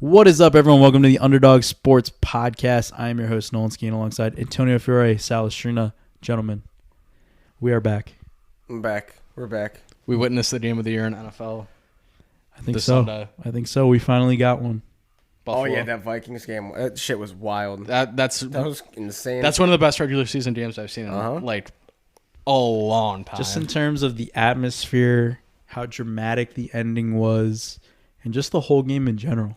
What is up, everyone? Welcome to the Underdog Sports Podcast. I am your host, Nolan Skeen, alongside Antonio Fiore, Salestrina. Gentlemen, we are back. I'm back. We're back. We witnessed the game of the year in NFL. I think so. Sunday. I think so. We finally got one. Buffalo. Oh, yeah, that Vikings game. That shit was wild. That was insane. That's one of the best regular season games I've seen in like a long time. Just in terms of the atmosphere, how dramatic the ending was, and just the whole game in general.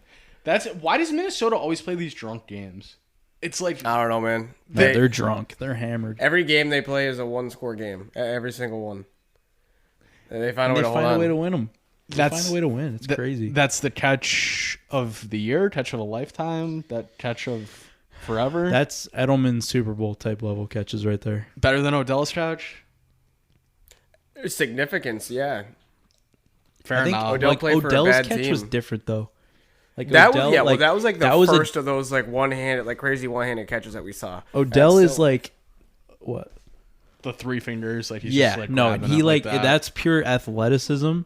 Why does Minnesota always play these drunk games? It's like I don't know, man. They're drunk. They're hammered. Every game they play is a one-score game. Every single one. And they find And a way they to find hold a way on. to win them. They find a way to win. It's crazy. That's the catch of the year, catch of a lifetime, that catch of forever. That's Edelman Super Bowl type level catches right there. Better than Odell's catch. Significance, yeah. Fair enough. Odell played for a Odell's bad catch team. was different though. Like That Odell, was that was like the first a, of those like one-handed, like crazy one-handed catches that we saw. Odell is like what? The three fingers, like he's Yeah, just like no, grabbing he it like that. that's pure athleticism.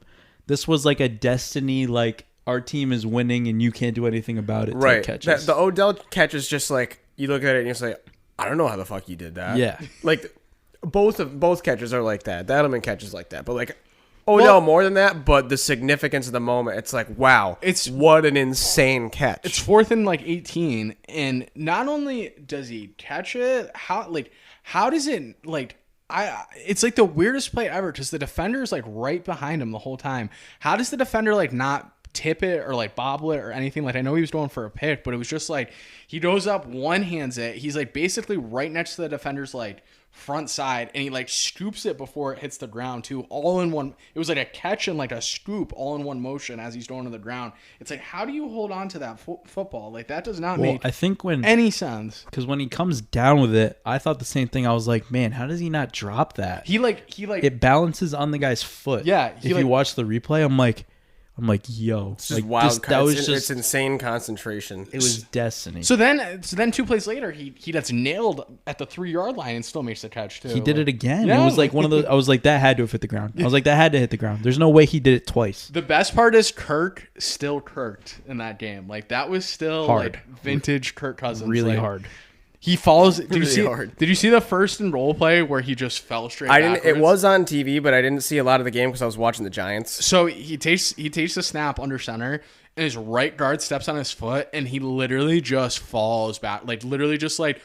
This was like a destiny, like our team is winning and you can't do anything about it. Right. Catches. The Odell catch is just like you look at it and you say, I don't know how the fuck you did that. Yeah. Like both catches are like that. The Edelman catch is like that, but like Odell more than that. But the significance of the moment, it's like wow, what an insane catch. It's 4th and like 18, and not only does he catch it, how does it like? It's like the weirdest play ever because the defender's like right behind him the whole time. How does the defender like not tip it or like bobble it or anything? Like I know he was going for a pick, but it was just like he goes up, one hands it. He's like basically right next to the defender's like front side, and he like scoops it before it hits the ground too, all in one. It was like a catch and like a scoop all in one motion as he's going to the ground. It's like, how do you hold on to that football? Like that does not make I think any sense. Because when he comes down with it, I thought the same thing. I was like, man, how does he not drop that? He it balances on the guy's foot. Yeah, if you watch the replay, I'm like, yo, it's just like, wild. that was it's insane concentration. It was destiny. So then 2 plays later, he gets nailed at the 3-yard line and still makes the catch too. He did it again. Yeah. It was like one of those. I was like, that had to have hit the ground. I was like, that had to hit the ground. There's no way he did it twice. The best part is Kirk still Kirked in that game. Like that was still hard. Like vintage Kirk Cousins. Really like, hard. He falls. Did you see the first and roll play where he just fell straight? I didn't. Backwards? It was on TV, but I didn't see a lot of the game because I was watching the Giants. So he takes the snap under center, and his right guard steps on his foot, and he literally just falls back, like literally just like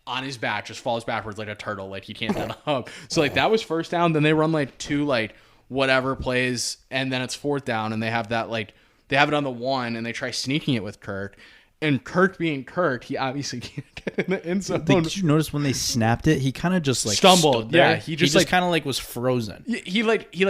on his back, just falls backwards like a turtle, like he can't get up. So like that was first down. Then they run like 2 like whatever plays, and then it's 4th down, and they have that like they have it on the 1, and they try sneaking it with Kirk. And Kirk being Kirk, he obviously can't get in the end zone. Did you notice when they snapped it? He kind of just like stumbled. Yeah, he just like kind of like was frozen. He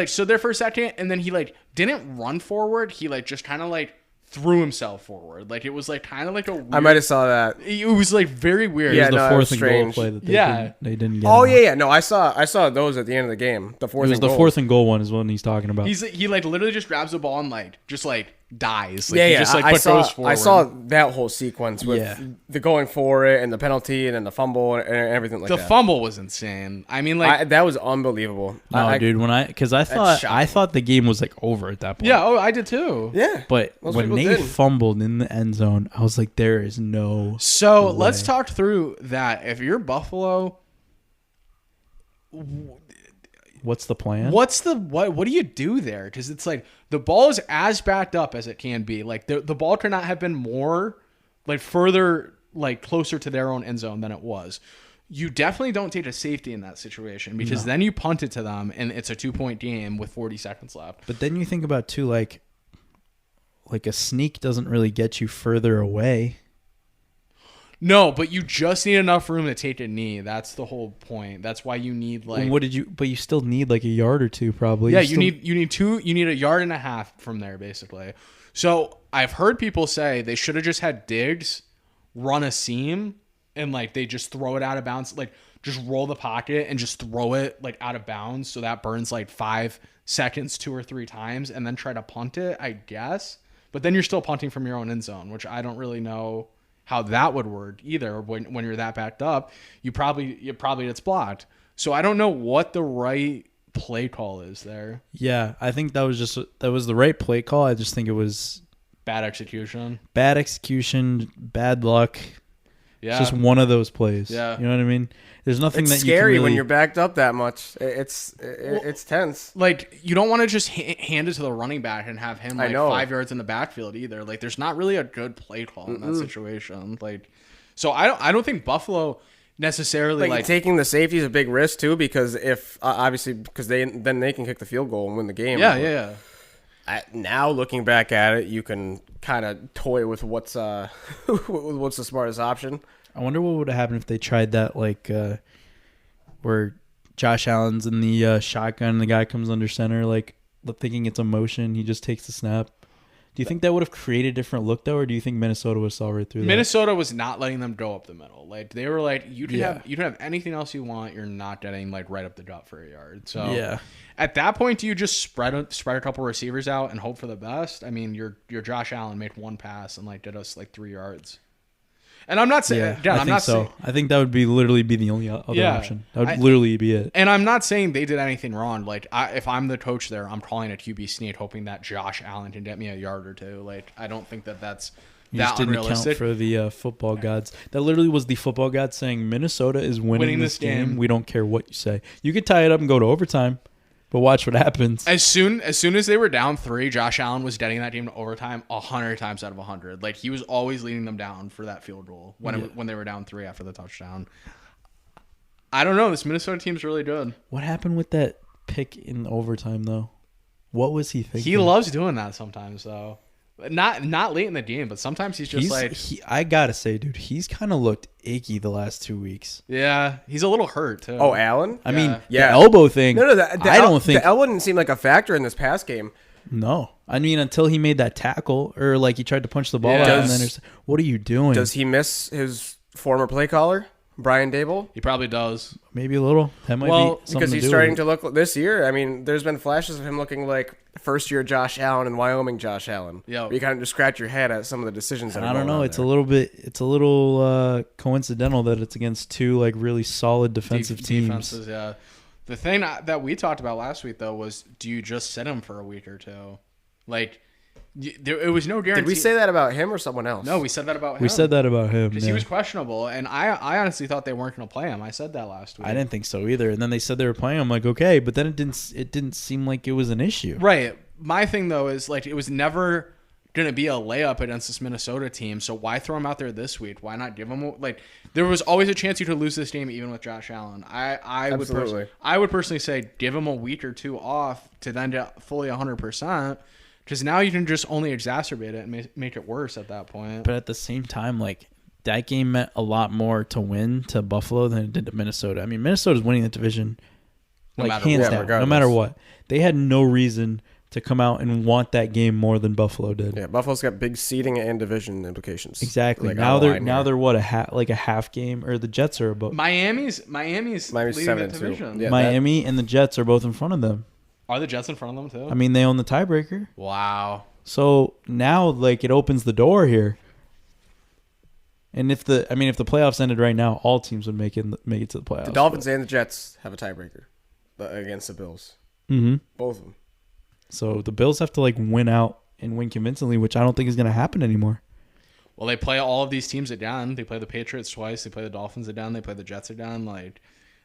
stood there for a second, and then he like didn't run forward. He like just kind of like threw himself forward. Like it was like kind of like a weird, I might have saw that. It was like very weird. Yeah, It was the no, it was 4th and goal strange. play that they didn't get. Oh him yeah. No, I saw those at the end of the game. The fourth. It was and the goal. 4th and goal one is what he's talking about. He like literally just grabs the ball and like just like dies. Like, Yeah, he yeah. just, like, I goes saw. forward. I saw that whole sequence with the going for it and the penalty and then the fumble and everything like the that. fumble was insane. I mean, like that was unbelievable. No, dude, because I thought the game was like over at that point. yeah. Oh, I did too. Yeah, But most when people they did. fumbled in the end zone, I was like, there is no. So way. let's talk through that. If you're Buffalo, What's the plan? what do you do there? Because it's like the ball is as backed up as it can be. Like the ball could not have been more like further like closer to their own end zone than it was. You definitely don't take a safety in that situation because then you punt it to them and it's a 2-point game with 40 seconds left. But then you think about too, like a sneak doesn't really get you further away. No, but you just need enough room to take a knee. That's the whole point. That's why you need like. But you still need like a yard or two probably. Yeah, you need 1.5 yards from there basically. So I've heard people say they should have just had Diggs run a seam and like they just throw it out of bounds, like just roll the pocket and just throw it like out of bounds, so that burns like 5 seconds 2 or 3 times, and then try to punt it, I guess. But then you're still punting from your own end zone, which I don't really know how that would work either. When you're that backed up, you probably gets blocked. So I don't know what the right play call is there. Yeah, I think that was the right play call. I just think it was Bad execution, bad luck. Yeah, It's just one of those plays. Yeah. You know what I mean? There's nothing It's that scary you can really, when you're backed up that much. It's tense. like you don't want to just hand it to the running back and have him like I know. 5 yards in the backfield either. Like there's not really a good play call in that situation. Like, so I don't think Buffalo necessarily Like taking the safety is a big risk too, because if obviously because they can kick the field goal and win the game. yeah. Now looking back at it, you can kind of toy with what's what's the smartest option. I wonder what would have happened if they tried that, like where Josh Allen's in the shotgun and the guy comes under center, like thinking it's a motion. He just takes the snap. Do you think that would have created a different look, though, or do you think Minnesota would have saw right through that? Minnesota was not letting them go up the middle. Like they were like, you can Yeah. have anything else you want. You're not getting like right up the gut for a yard. So Yeah. at that point, do you just spread a couple receivers out and hope for the best? I mean, your Josh Allen made one pass and like did us like 3 yards. And I'm not saying, Yeah, I think so. I think that would literally be the only other option. That would literally be it. And I'm not saying they did anything wrong. Like, if I'm the coach there, I'm calling a QB sneak, hoping that Josh Allen can get me a yard or two. Like, I don't think that's You that just didn't unrealistic. account for the football gods. That literally was the football gods saying Minnesota is winning this game. We don't care what you say. You could tie it up and go to overtime, but watch what happens. As soon as they were down 3, Josh Allen was getting that team to overtime 100 times out of 100. Like, he was always leading them down for that field goal when they were down 3 after the touchdown. I don't know. This Minnesota team's really good. What happened with that pick in overtime, though? What was he thinking? He loves doing that sometimes, though. Not late in the game, but sometimes he's just I gotta say, dude, he's kind of looked achy the last 2 weeks. yeah, he's a little hurt too. Oh, Allen? I mean, Yeah. the elbow thing. No, I don't think. the L wouldn't seem like a factor in this pass game. No, I mean until he made that tackle or like he tried to punch the ball Yeah. out, and then there's, what are you doing? Does he miss his former play caller, Brian Dable? He probably does. Maybe a little. That might Well, be something Because to he's do starting with to look this year. I mean, there's been flashes of him looking like first-year Josh Allen and Wyoming Josh Allen. Yeah. Where you kind of just scratch your head at some of the decisions that it. are I don't going know. on It's there. a little coincidental that it's against two like really solid defensive teams. Defenses, yeah. The thing that we talked about last week though was, do you just sit him for a week or two? Like, it was no guarantee. Did we say that about him or someone else? No, we said that about him. We said that about him. because Yeah. he was questionable, and I honestly thought they weren't going to play him. I said that last week. I didn't think so either. And then they said they were playing. I'm like, okay, but then it didn't seem like it was an issue. Right. My thing though is like it was never going to be a layup against this Minnesota team. So why throw him out there this week? Why not give him like there was always a chance you could lose this game even with Josh Allen. I would personally say give him a week or two off to then get fully 100%. Because now you can just only exacerbate it and make it worse at that point. But at the same time, like that game meant a lot more to win to Buffalo than it did to Minnesota. I mean, Minnesota's winning the division, No like matter hands what. down, no regardless. matter what. They had no reason to come out and want that game more than Buffalo did. Yeah, Buffalo's got big seeding and division implications. Exactly. Like, now on the line they're here. what a half game, or the Jets are above. Miami's leading 7-2. the division. Yeah. Miami and the Jets are both in front of them. Are the Jets in front of them too? I mean, they own the tiebreaker. Wow. So now, like, it opens the door here. And if the playoffs ended right now, all teams would make it to the playoffs. The Dolphins and the Jets have a tiebreaker against the Bills. Mm-hmm. Both of them. So the Bills have to like win out and win convincingly, which I don't think is going to happen anymore. Well, they play all of these teams again. They play the Patriots twice. They play the Dolphins again. They play the Jets again. Like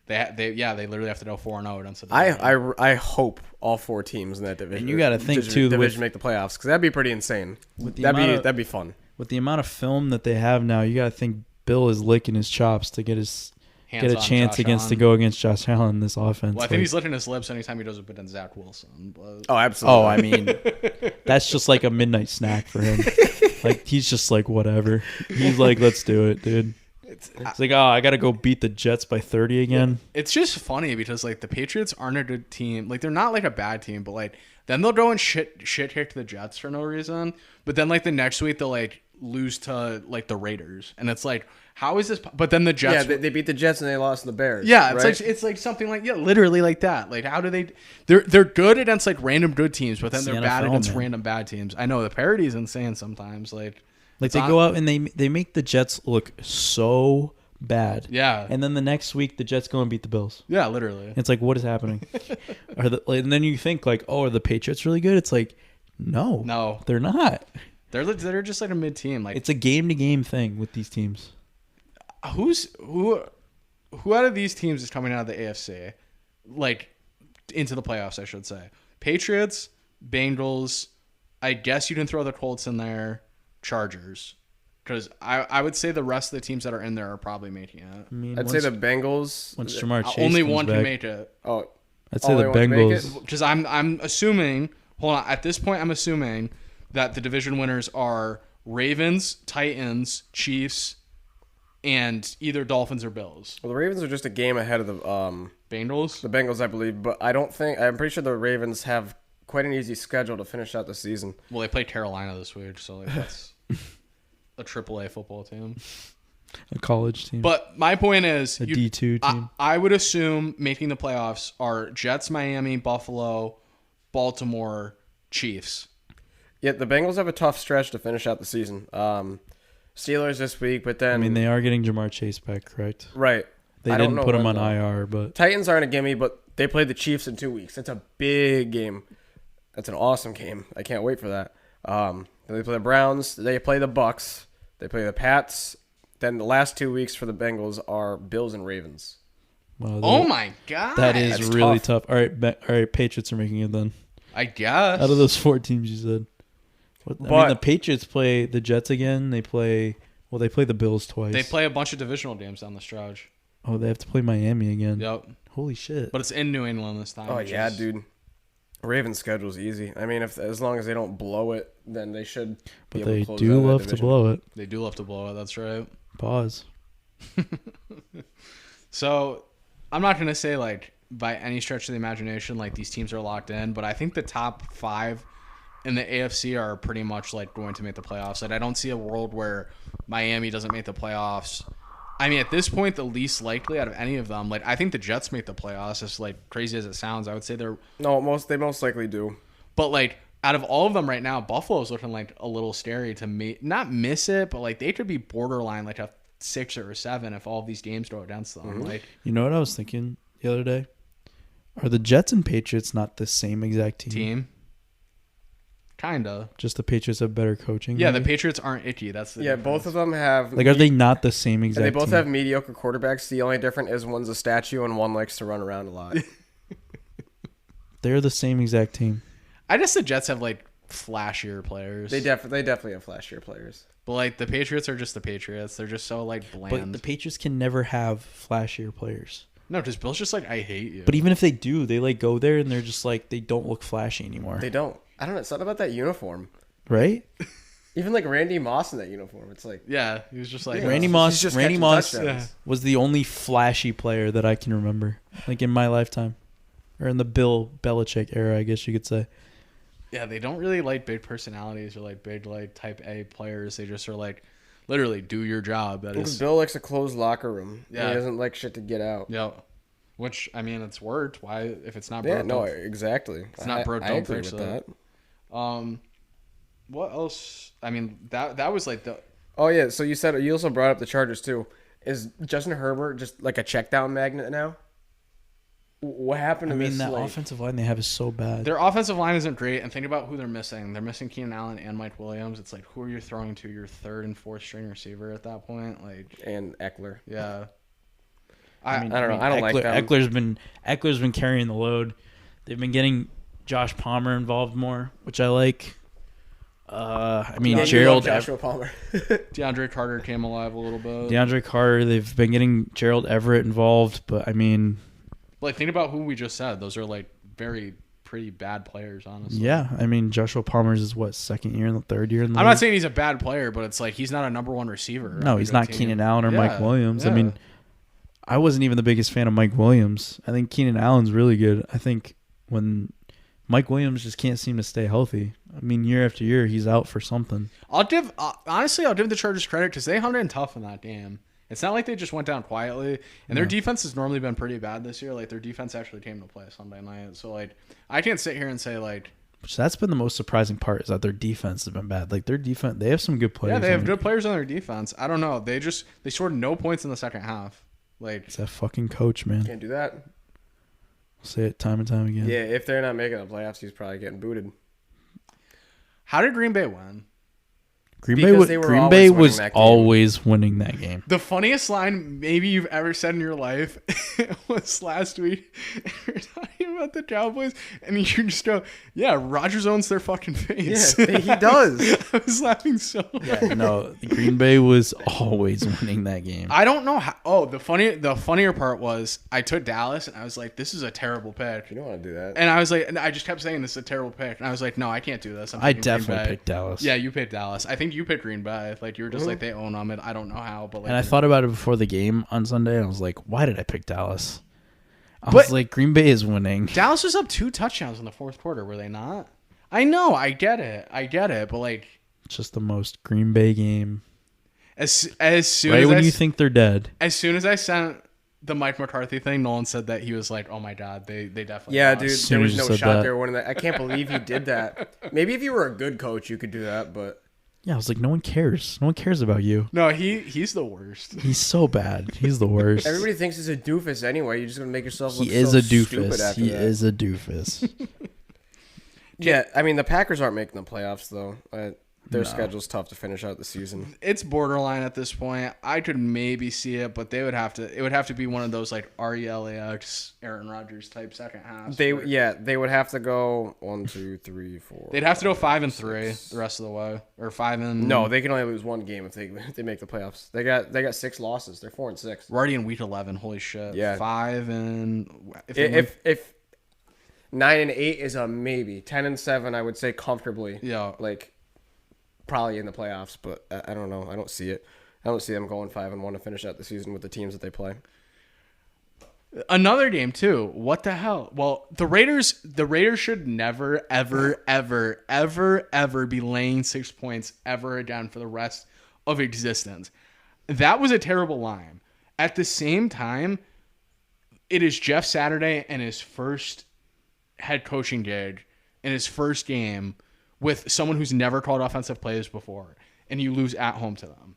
they literally have to go 4-0 against the division. I hope all 4 teams in that division. And you gotta think, too, division make the playoffs because that'd be pretty insane. With the That'd be fun. With the amount of film that they have now, you got to think Bill is licking his chops to get a chance to go against Josh Allen in this offense. Well, I think he's licking his lips anytime he does a bit on Zach Wilson. But Oh, absolutely. Oh, I mean, that's just like a midnight snack for him. Like he's just like whatever. He's like, let's do it, dude. It's like, oh, I got to go beat the Jets by 30 again. it's just funny because like the Patriots aren't a good team. Like they're not like a bad team, but like then they'll go and shit kick the Jets for no reason. But then like the next week they'll like lose to like the Raiders, and it's like, how is this? But then the Jets, Yeah, they beat the Jets and they lost to the Bears. yeah, it's right? like it's like something like literally like that. Like how do they? They're good against like random good teams, but then It's they're the bad NFL, against man. random bad teams. I know the parity is insane sometimes. Like Like they go out and they make the Jets look so bad. Yeah. And then the next week the Jets go and beat the Bills. Yeah, literally. It's like, what is happening? And then you think like, oh, are the Patriots really good? It's like, no, they're not. They're just like a mid team. Like it's a game to game thing with these teams. Who out of these teams is coming out of the AFC, like into the playoffs? I should say Patriots, Bengals. I guess you can throw the Colts in there, Chargers. Because I would say the rest of the teams that are in there are probably making it. I mean, I'd say the Bengals. Once Jamar Chase only comes one back, can make it. Oh, I'd say the Bengals. Because I'm assuming. Hold on. At this point, I'm assuming that the division winners are Ravens, Titans, Chiefs, and either Dolphins or Bills. Well, the Ravens are just a game ahead of the Bengals. The Bengals, I believe, but I'm pretty sure the Ravens have quite an easy schedule to finish out the season. Well, they play Carolina this week, so like that's a AAA football team. A college team. But my point is, a D2 team. I would assume making the playoffs are Jets, Miami, Buffalo, Baltimore, Chiefs. Yeah, the Bengals have a tough stretch to finish out the season. Steelers this week, but then... I mean, they are getting Jamar Chase back, correct? Right. They didn't put him on IR, but... Titans aren't a gimme, but they play the Chiefs in 2 weeks. That's a big game. That's an awesome game. I can't wait for that. They play the Browns. They play the Bucks. They play the Pats. Then the last 2 weeks for the Bengals are Bills and Ravens. Wow, Oh my god, that is That's really tough. tough. All right, Patriots are making it then. I guess Out of those 4 teams you said, I mean, the Patriots play the Jets again. They play the Bills twice. they play a bunch of divisional games down the stretch. Oh, they have to play Miami again. Yep, Holy shit! but it's in New England this time. Oh yeah, dude. Ravens' schedule's easy. I mean, as long as they don't blow it, then they should. But able they to close do out that love to division. blow it. They do love to blow it. That's right. Pause. So I'm not gonna say like by any stretch of the imagination like these teams are locked in, but I think the top 5 in the AFC are pretty much like going to make the playoffs. Like I don't see a world where Miami doesn't make the playoffs. I mean, at this point, the least likely out of any of them, like I think the Jets make the playoffs. As like crazy as it sounds, I would say they're They most likely do. But like out of all of them right now, Buffalo's looking like a little scary to not miss it, but like they could be borderline like a 6 or a 7 if all of these games go against them. Mm-hmm. Like, You know what I was thinking the other day? Are the Jets and Patriots not the same exact team? Kinda. Just the Patriots have better coaching. Yeah, maybe? the Patriots aren't icky. That's the difference. Both of them have. Like, are they not the same exact And they both team? have mediocre quarterbacks. The only difference is one's a statue and one likes to run around a lot. They're the same exact team. I guess the Jets have like flashier players. They definitely have flashier players. But like the Patriots are just the Patriots. They're just so like But bland. the Patriots can never have flashier players. No, because Bill's just like, I hate you. But even if they do, they like go there and they're just like, they don't look flashy anymore. They don't. I don't know. It's not about that uniform. Right? Even like Randy Moss in that uniform. It's like Yeah, he was just like Yeah. Randy He's Moss. just Randy catching Moss touchdowns. was the only flashy player that I can remember, like in my lifetime, or in the Bill Belichick era, I guess you could say. Yeah, they don't really like big personalities or like big like type A players. They just are like, literally do your job. That because is, Bill likes a closed locker room. Yeah. He doesn't like shit to get out. yeah. Which I mean, it's worked. Why if it's not Yeah, broke? no, don't- exactly. It's not broke, I don't agree fix with it. that. What else? I mean, that was like the Oh yeah, so you also brought up the Chargers too. Is Justin Herbert just like a check down magnet now? What happened I to mean, this? that like, offensive line they have is so bad. their offensive line isn't great. And think about who they're missing. They're missing Keenan Allen and Mike Williams. It's like who are you throwing to your 3rd and 4th string receiver at that point? Like, and Eckler. yeah. I don't know. I don't like them. Eckler's been carrying the load. They've been getting Josh Palmer involved more, which I like. I mean, Yeah, you Gerald love Joshua Palmer. DeAndre Carter came alive a little bit. DeAndre Carter. They've been getting Gerald Everett involved, but I mean, Like, think about who we just said. Those are like pretty bad players, honestly. yeah. I mean, Joshua Palmer's is what, 2nd year and the 3rd year in the I'm league? not saying he's a bad player, but it's like he's not a number 1 receiver. No, on a he's good not team. Keenan Allen or Yeah, Mike Williams. I yeah. mean, I wasn't even the biggest fan of Mike Williams. I think Keenan Allen's really good. I think when Mike Williams just can't seem to stay healthy. I mean, year after year, he's out for something. Honestly, I'll give the Chargers credit because they hung in tough in that game. It's not like they just went down quietly, and their defense has normally been pretty bad this year. Like their defense actually came to play Sunday night, so like I can't sit here and say like So that's been the most surprising part is that their defense has been bad. Like their defense, they have some good players. Yeah, they have good players on their defense. I don't know. They scored no points in the second half. Like It's that fucking coach, man. Can't do that. Say it time and time again. Yeah, if they're not making the playoffs, he's probably getting booted. how did Green Bay win? Green Because Bay, they were Green always Bay winning was that game. always winning that game. The funniest line maybe you've ever said in your life was last week. We were talking about the Cowboys, and you just go, "Yeah, Rodgers owns their fucking face." Yeah, he does. I was laughing so. Yeah, no, Green Bay was always winning that game. I don't know how. Oh, the funnier part was I took Dallas, and I was like, "This is a terrible pick." You don't want to do that. And I was like, and I just kept saying, "This is a terrible pick," and I was like, "No, I can't do this." I picking Green definitely Bay. picked Dallas. Yeah, you picked Dallas. I think you picked Green Bay. Like you were just like they own them. And I don't know how, but like. And I thought about it before the game on Sunday, and I was like, why did I pick Dallas? I But- was like, Green Bay is winning. Dallas was up 2 touchdowns in the fourth quarter, were they not? I know, I get it, but like It's just the most Green Bay game. as soon Right as when you think they're dead. as soon as I sent the Mike McCarthy thing, Nolan said that he was like, "Oh my god, they definitely." Yeah, lost. dude, soon there as was you no said shot that. there winning that. I can't believe he did that. Maybe if you were a good coach, you could do that, but Yeah, I was like, no one cares. No one cares about you. No, he's the worst. He's so bad. He's the worst. everybody thinks he's a doofus anyway. You're just gonna make yourself look He is so a stupid doofus. after He that. is a doofus. Yeah, I mean the Packers aren't making the playoffs though. Their No. schedule's tough to finish out the season. It's borderline at this point. I could maybe see it, but it would have to be one of those like RELAX Aaron Rodgers type second half. They would have to go 1, 2, 3, 4. They'd have to go 5-3 the rest of the way, or 5 and No, they can only lose one game if they make the playoffs. They got 6 losses. They're 4-6. We're already in week 11. Holy shit! Yeah. 5 and if they win- If 9-8 is a maybe, 10-7 I would say comfortably. yeah. Like probably in the playoffs, but I don't know. I don't see it. I don't see them going 5-1 to finish out the season with the teams that they play. Another game too. What the hell? Well, the Raiders should never, ever, ever, ever, ever be laying 6 points ever again for the rest of existence. That was a terrible line. At the same time, it is Jeff Saturday and his first head coaching gig in his first game with someone who's never called offensive plays before, and you lose at home to them.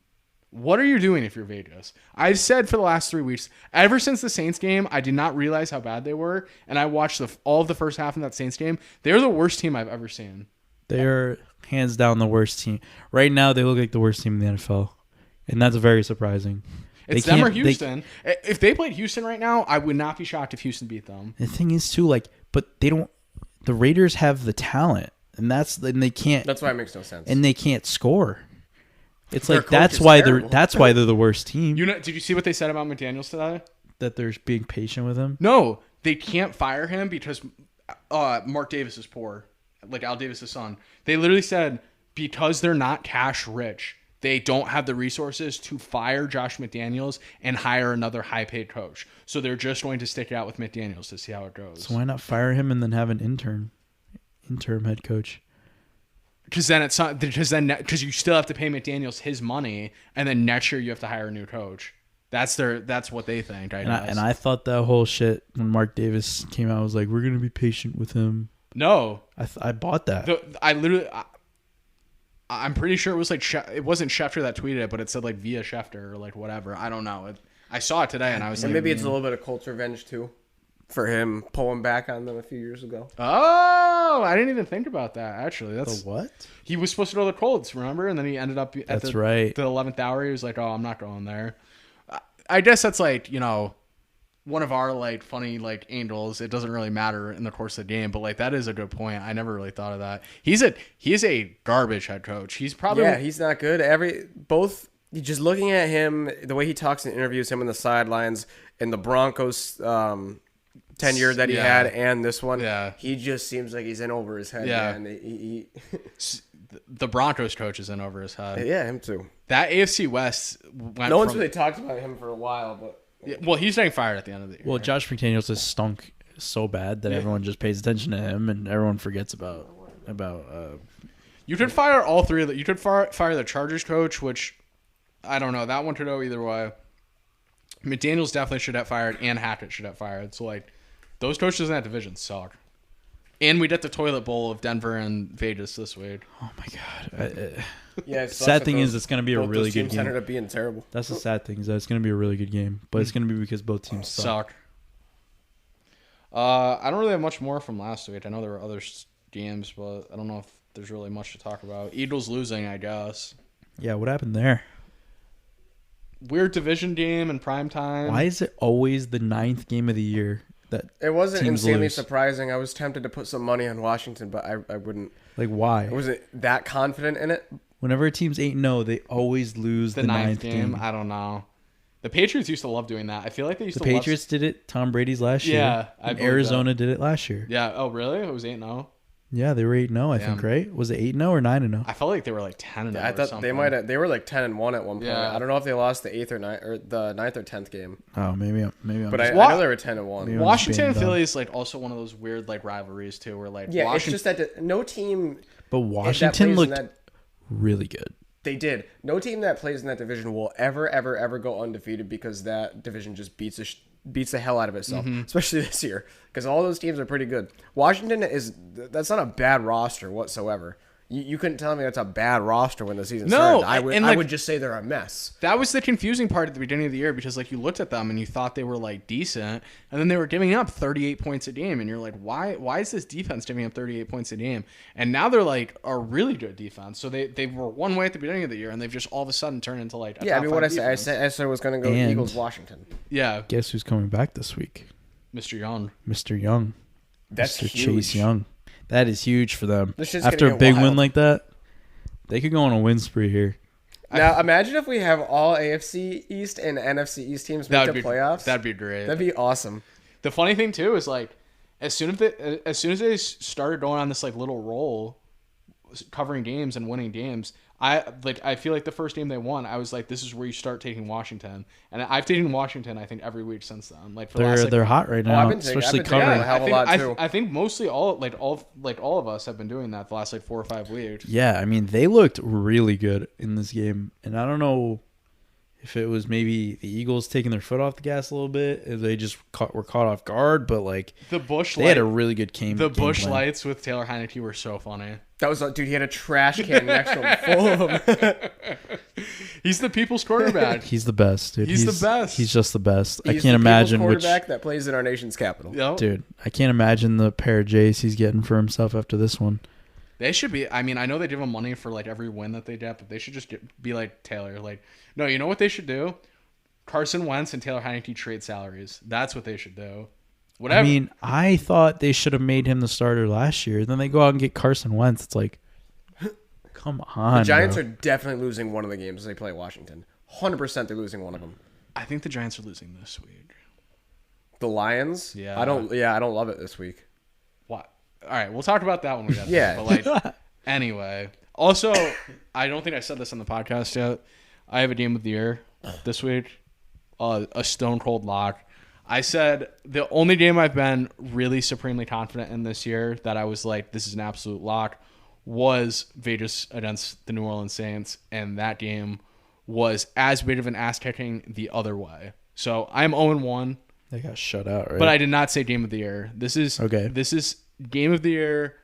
What are you doing if you're Vegas? I've said for the last 3 weeks, ever since the Saints game, I did not realize how bad they were, and I watched all of the first half in that Saints game. They're the worst team I've ever seen. They are hands down the worst team. Right now, they look like the worst team in the NFL. And that's very surprising. It's them or Houston. If they played Houston right now, I would not be shocked if Houston beat them. The thing is, too, like, but they don't. The Raiders have the talent, and they can't. That's why it makes no sense. And they can't score. It's Their like coach that's is why terrible. they're the worst team. Did you see what they said about McDaniels today? That they're being patient with him. No, they can't fire him because Mark Davis is poor, like Al Davis' son. They literally said because they're not cash rich, they don't have the resources to fire Josh McDaniels and hire another high-paid coach. So they're just going to stick it out with McDaniels to see how it goes. So why not fire him and then have an interim head coach? Because you still have to pay McDaniels his money, and then next year you have to hire a new coach. That's what they think. And I thought that whole shit when Mark Davis came out, I was like, we're gonna be patient with him. No, I bought that. I'm pretty sure it was like it wasn't Schefter that tweeted it, but it said like via Schefter or like whatever. I don't know. I saw it today, and I was and like, maybe it's a little bit of culture revenge too, for him pulling back on them a few years ago. oh, I didn't even think about that. Actually, that's The what? he was supposed to go to the Colts, remember? And then he ended up at That's right. the 11th hour. He was like, "Oh, I'm not going there." I guess that's like one of our like funny like angles. It doesn't really matter in the course of the game, but like that is a good point. I never really thought of that. He is a garbage head coach. He's probably He's not good. Just looking at him, the way he talks in interviews, him on the sidelines, and the Broncos tenure that he had, and this one, he just seems like he's in over his head. Yeah. Man. the Broncos coach is in over his head. Yeah, him too. That AFC West went No one's from, really talked about him for a while, but well, he's getting fired at the end of the year. Well, Josh McDaniels has stunk so bad that everyone just pays attention to him, and everyone forgets about. You could fire all three of the. You could fire the Chargers coach, which I don't know. That one could go either way. McDaniels definitely should have fired, and Hackett should have fired. So like, those coaches in that division suck. And we did the toilet bowl of Denver and Vegas this week. Oh my god. Yeah. It sucks Sad that thing those- is, it's going to be a both really those good teams game. ended up being terrible. That's the sad thing is that it's going to be a really good game, but it's going to be because both teams suck. I don't really have much more from last week. I know there were other games, but I don't know if there's really much to talk about. Eagles losing, I guess. Yeah, what happened there? Weird division game in prime time. Why is it always the 9th game of the year that It wasn't teams insanely lose? surprising. I was tempted to put some money on Washington, but I wouldn't. Like why? I wasn't that confident in it. Whenever a team's 8-0, they always lose the the ninth 9th game? game. I don't know. The Patriots used to love doing that. I feel like they used The to Patriots did it. Tom Brady's last year. Yeah, I And believe Arizona did it last year. Yeah. Oh, really? It was 8-0. Yeah, they were 8-0, I think, Damn. right? Was it 8-0 or 9-0? I felt like they were like 10-0 I or thought something. they might have. They were like 10-1 at one point. Yeah. I don't know if they lost the 8th or 9th or the 9th or 10th game, Oh, maybe I'm but just- I know they were 10-1. Maybe I'm Washington and just being Philly is like also one of those weird like rivalries too, where like Yeah, Washington. it's just that no team But that Washington plays in looked that really good. they did. No team that plays in that division will ever go undefeated because that division just beats the hell out of itself, especially this year because all those teams are pretty good. Washington that's not a bad roster whatsoever. You couldn't tell me that's a bad roster when the season started. I would just say they're a mess. That was the confusing part at the beginning of the year because like you looked at them and you thought they were like decent, and then they were giving up 38 points a game, and you're like, why is this defense giving up 38 points a game? And now they're like a really good defense. So they were one way at the beginning of the year, and they've just all of a sudden turned into like a Yeah, I top mean what five I said it was going to go And- Eagles Washington. Yeah, Guess who's coming back this week? Mr. Young. Mr. Young. That's Mr. huge. Chase Young. That is huge for them. This shit's After gonna a get big wild. win like that, they could go on a win spree here. Now imagine if we have all AFC East and NFC East teams make the playoffs. That'd be great. That'd be awesome. The funny thing too is like as soon as they started going on this like little roll, covering games and winning games, I feel like the first game they won, I was like, this is where you start taking Washington, and I've taken Washington I think every week since then. Like for the last, like, They're hot right now, I've been taking- especially I've been taking covering. a hell of a lot, too. I think mostly all of us have been doing that the last like 4 or 5 weeks. Yeah, I mean they looked really good in this game, and I don't know if it was maybe the Eagles taking their foot off the gas a little bit, if they just were caught off guard. But like The Bush they had a really good game. the game Bush plan. Lights with Taylor Heineke were so funny. That was dude. He had a trash can next to him full of them. He's the people's quarterback. He's the best, dude. He's the best. He's just the best. I He's can't the imagine people's which quarterback that plays in our nation's capital. Yep. dude. I can't imagine the pair of J's he's getting for himself after this one. They should be. I mean, I know they give him money for like every win that they get, but they should just be like Taylor. Like, no, you know what they should do? Carson Wentz and Taylor Heineke trade salaries. That's what they should do. Whatever. I mean, I thought they should have made him the starter last year. Then they go out and get Carson Wentz. It's like, come on. The Giants bro. are definitely losing one of the games they play Washington. 100% they're losing one of them. I think the Giants are losing this week. The Lions? Yeah. I don't love it this week. What? All right, we'll talk about that when we get Yeah. there. But like, anyway. Also, I don't think I said this on the podcast yet. I have a game of the year this week. A stone cold lock. I said the only game I've been really supremely confident in this year that I was like, this is an absolute lock, was Vegas against the New Orleans Saints, and that game was as big of an ass kicking the other way. So I'm 0-1, They got shut out, right? but I did not say game of the year. This is Okay. This is game of the year.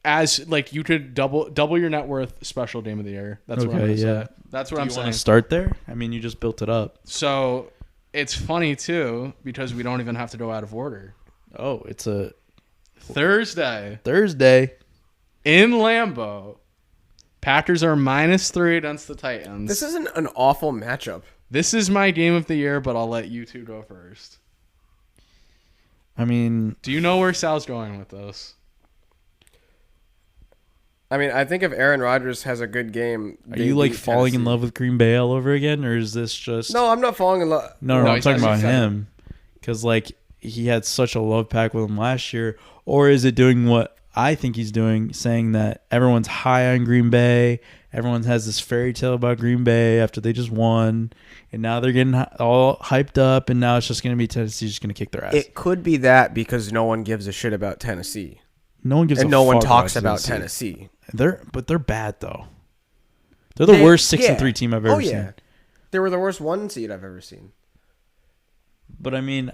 As like you could double your net worth, special game of the year. That's what I'm Okay, gonna yeah. say. That's what Do I'm you want saying. to start there? I mean, you just built it up. So it's funny too because we don't even have to go out of order. Oh, it's a Thursday Thursday. in Lambeau, Packers are -3 against the Titans. This isn't an awful matchup. This is my game of the year, but I'll let you two go first. I mean, Do you know where Sal's going with this? I mean, I think if Aaron Rodgers has a good game, are they you like beat falling in Tennessee. love with Green Bay all over again, or is this just No, I'm not falling in love. No, No, I'm he's talking about actually him because like he had such a love pack with him last year, or is it doing what I think he's doing, saying that everyone's high on Green Bay, everyone has this fairy tale about Green Bay after they just won, and now they're getting all hyped up, and now it's just going to be Tennessee just going to kick their ass. It could be that because no one gives a shit about Tennessee, No one gives and a no one fuck talks about Tennessee. Tennessee. They're bad though. They're the worst 6-3 team I've ever Oh yeah, seen. they were the worst 1 seed I've ever seen. But I mean,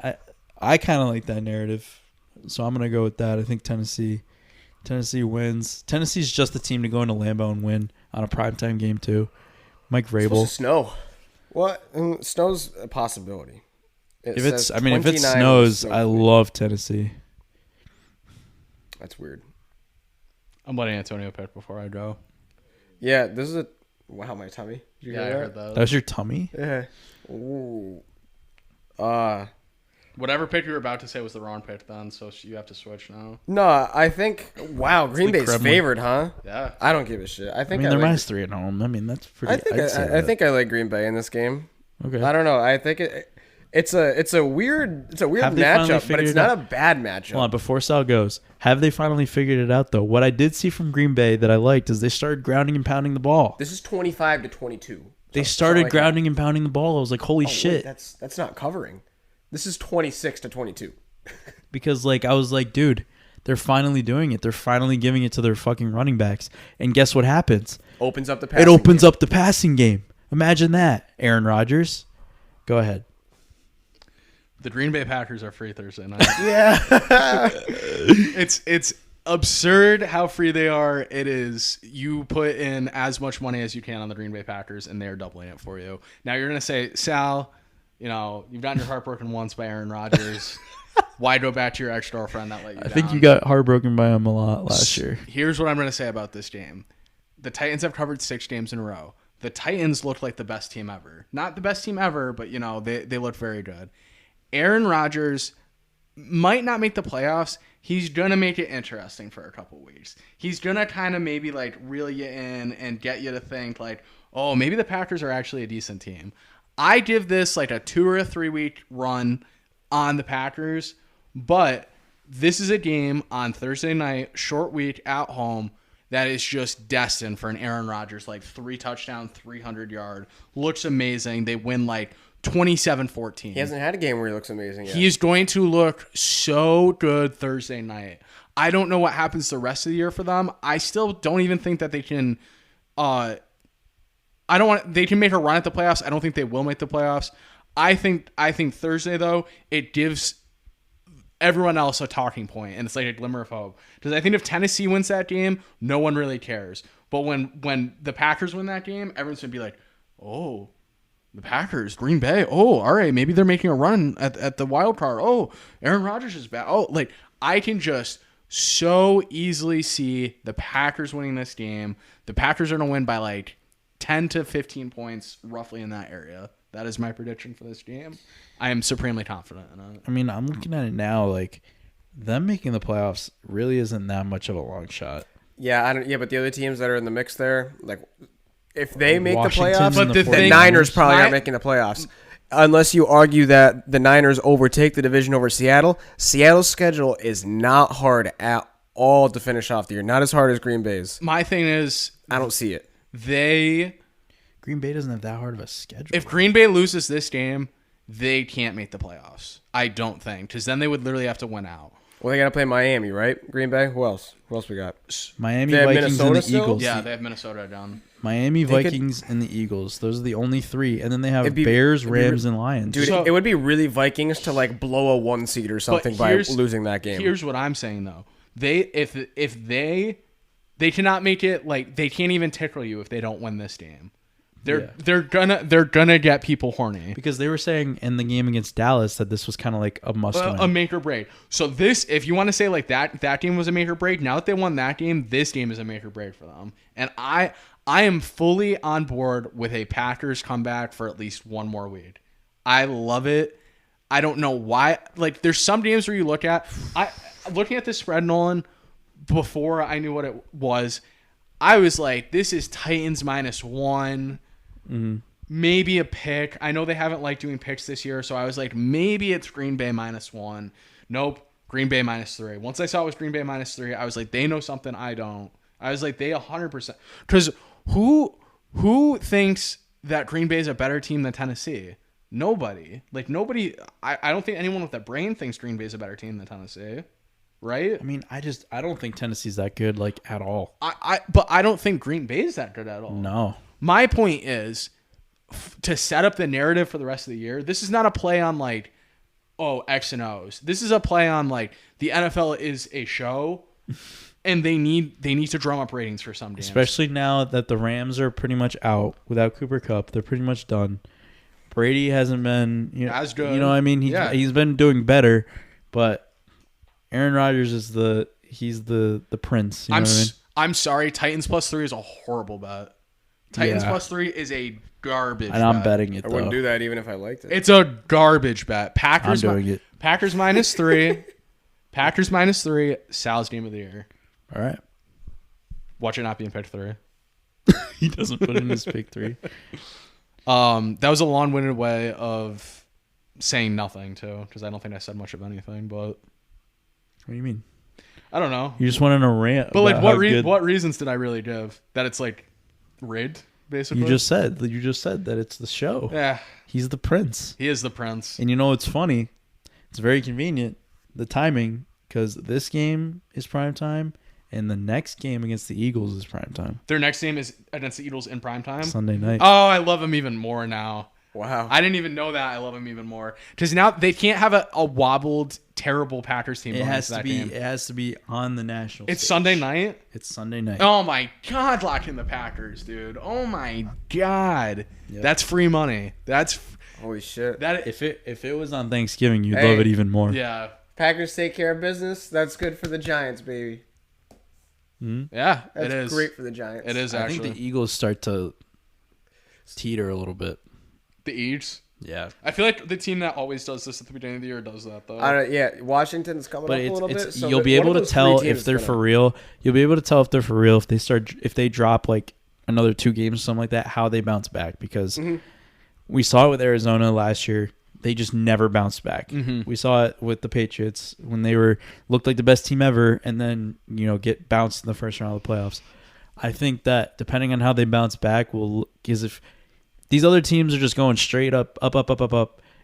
I kind of like that narrative So I'm gonna go with that. I think Tennessee wins. Tennessee's just the team to go into Lambeau and win on a primetime game too. Mike It's supposed Vrabel. to snow. What? Snow's a possibility. If it 29 snows, snow I today. love Tennessee. That's weird. I'm letting Antonio pick before I go. Yeah, this is a. Wow, my tummy. Did you Yeah, I hear heard That that. was your tummy? Yeah. Ooh. Whatever pick you were about to say was the wrong pick then, so you have to switch now. No, I think. Wow, Green the Bay's Kremlin. favored, huh? Yeah. I don't give a shit. I I think mean, they're like, -3 at home. I mean, that's pretty. I think I'd say I that. think I like Green Bay in this game. Okay. I don't know. I think it's a weird Have they finally matchup, but figured it's it not out? a bad matchup. Hold on, before Sal goes, have they finally figured it out though? What I did see from Green Bay that I liked is they started grounding and pounding the ball. This is 25-22. They So- started something like grounding and pounding the ball. I was like, holy that. Oh, shit. wait, that's not covering. This is 26-22. Because like I was like, dude, they're finally doing it. They're finally giving it to their fucking running backs. And guess what happens? Opens up the It passing opens game. up the passing game. Imagine that. Aaron Rodgers. Go ahead. The Green Bay Packers are free Thursday night. Yeah. It's absurd how free they are. It is. You put in as much money as you can on the Green Bay Packers, and they're doubling it for you. Now you're gonna say, Sal, you've gotten your heart broken once by Aaron Rodgers. Why go back to your ex-girlfriend that let you down? I think you got heartbroken by him a lot last year. Here's what I'm gonna say about this game. The Titans have covered 6 games in a row. The Titans look like the best team ever. Not the best team ever, but they look very good. Aaron Rodgers might not make the playoffs. He's going to make it interesting for a couple weeks. He's going to kind of maybe like reel you in and get you to think like, oh, maybe the Packers are actually a decent team. I give this like a 2 or a 3 week run on the Packers, but this is a game on Thursday night, short week at home, that is just destined for an Aaron Rodgers, like 3 touchdown, 300-yard. Looks amazing. They win like 27-14. He hasn't had a game where he looks amazing yet. He is going to look so good Thursday night. I don't know what happens the rest of the year for them. I still don't even think that they can they can make a run at the playoffs. I don't think they will make the playoffs. I think Thursday though, it gives everyone else a talking point, and it's like a glimmer of hope. Because I think if Tennessee wins that game, no one really cares. But when the Packers win that game, everyone's gonna be like, oh, the Packers, Green Bay. Oh, all right, maybe they're making a run at the wild card. Oh, Aaron Rodgers is back. Oh, like I can just so easily see the Packers winning this game. The Packers are gonna win by like 10 to 15 points, roughly in that area. That is my prediction for this game. I am supremely confident in it. I mean, I'm looking at it now. Like, them making the playoffs really isn't that much of a long shot. Yeah, but the other teams that are in the mix there, like if they make Washington's the playoffs, in the the Niners probably aren't making the playoffs. Unless you argue that the Niners overtake the division over Seattle. Seattle's schedule is not hard at all to finish off the year. Not as hard as Green Bay's. My thing is, I don't see it. Green Bay doesn't have that hard of a schedule. if Green Bay loses this game, they can't make the playoffs. I don't think, because then they would literally have to win out. Well, they got to play Miami, right? Green Bay? Who else? Who else we got? Miami, They have Vikings, Minnesota and the still? Eagles. Yeah, they have Minnesota down. Miami, They could- Vikings, and the Eagles. Those are the only 3. And then they have It'd be- Bears, it'd be Rams, and Lions. Dude, So- it would be really Vikings to like blow a 1 seed or something by here's- losing that game. Here's what I'm saying though. If they cannot make it, like they can't even tickle you if they don't win this game. They're gonna get people horny. Because they were saying in the game against Dallas that this was kind of like a must-win. A make or break. So this, if you want to say like that game was a make or break. Now that they won that game, this game is a make or break for them. And I am fully on board with a Packers comeback for at least one more week. I love it. I don't know why. Like there's some games where you look at, looking at the spread, Nolan, before I knew what it was, I was like, this is Titans -1. Mm-hmm. Maybe a pick. I know they haven't liked doing picks this year, so I was like, maybe it's Green Bay -1. Nope, Green Bay -3. Once I saw it was Green Bay -3, I was like, they know something I don't. I was like, they 100%. Because who thinks that Green Bay is a better team than Tennessee? Nobody. Like nobody. I don't think anyone with a brain thinks Green Bay is a better team than Tennessee. Right? I mean, I don't think Tennessee's that good, like, at all. But I don't think Green Bay is that good at all. No. My point is to set up the narrative for the rest of the year. This is not a play on like X and O's. This is a play on like the NFL is a show, and they need to drum up ratings for some games. Especially now that the Rams are pretty much out without Cooper Kupp. They're pretty much done. Brady hasn't been As good. You know what I mean? He's been doing better, but Aaron Rodgers is the prince. You know what I mean? I'm sorry. Titans +3 is a horrible bet. Titans +3 is a garbage and I'm bet. betting it, I though. wouldn't do that even if I liked it. It's a garbage bet. Packers I'm doing it. Packers -3. Packers -3. Sal's game of the year. All right. Watch it not be in pick 3. He doesn't put in his pick 3. That was a long-winded way of saying nothing, too, because I don't think I said much of anything, but... What do you mean? I don't know. You just went on a rant. But, like, about what reasons did I really give? That it's, like, rigged, basically? You just said that it's the show. Yeah. He's the prince. He is the prince. And you know what's funny? It's very convenient, the timing, because this game is prime time, and the next game against the Eagles is prime time. Their next game is against the Eagles in prime time? Sunday night. Oh, I love him even more now. Wow. I didn't even know that. I love him even more. Because now they can't have a wobbled, terrible Packers team. It has to be. Game. It has to be on the national. It's stage. Sunday night. It's Sunday night. Oh my God! Lock in the Packers, dude. Oh my God, Yep. that's free money. That's Holy shit. that. If it was on Thanksgiving, you'd Hey. love it even more. Yeah, Packers take care of business. That's good for the Giants, baby. yeah. That's It is great for the Giants. It is I actually think the Eagles start to teeter a little bit. the Eagles. Yeah, I feel like the team that always does this at the beginning of the year does that though. I don't, yeah, Washington's coming but up a little bit. it's So you'll be one able of to those tell three if teams they're is for gonna- real. You'll be able to tell if they're for real if they drop like another 2 games or something like that, how they bounce back, because we saw it with Arizona last year. They just never bounced back. We saw it with the Patriots when they looked like the best team ever, and then get bounced in the first round of the playoffs. I think that depending on how they bounce back because if these other teams are just going straight up,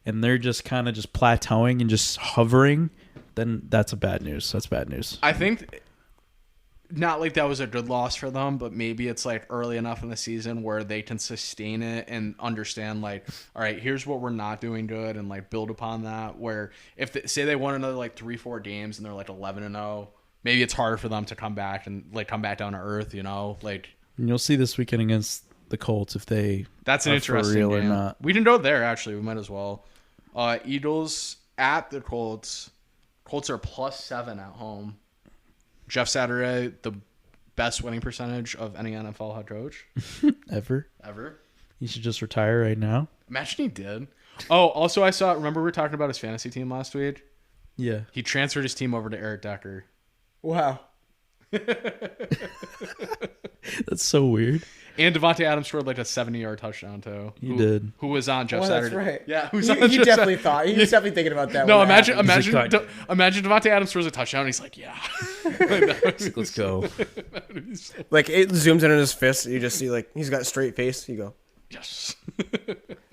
and they're just kind of just plateauing and just hovering, then that's bad news. That's bad news. I think not like that was a good loss for them, but maybe it's like early enough in the season where they can sustain it and understand like, all right, here's what we're not doing good, and like build upon that. Where if say they won another like 3-4 games and they're like 11-0, maybe it's harder for them to come back and like come back down to earth, like. And you'll see this weekend against the Colts if they That's an are for interesting real game. or not. We can go there actually. We might as well. Eagles at the Colts. Colts are +7 at home. Jeff Saturday, the best winning percentage of any NFL head coach ever. ever. He should just retire right now. Imagine he did. Oh, also I saw. Remember we were talking about his fantasy team last week. Yeah. He transferred his team over to Eric Decker. Wow. That's so weird. And Devontae Adams scored like a 70-yard touchdown too. He did. Who was on Jeff Well, Saturday? that's right. Yeah, who's He, on he Jeff definitely Saturday. thought. He was definitely thinking about that. No, when that imagine happened. imagine Devontae Adams throws a touchdown and he's like, yeah. Let's go. Like it zooms in on his fist. You just see like he's got a straight face. You go Yes.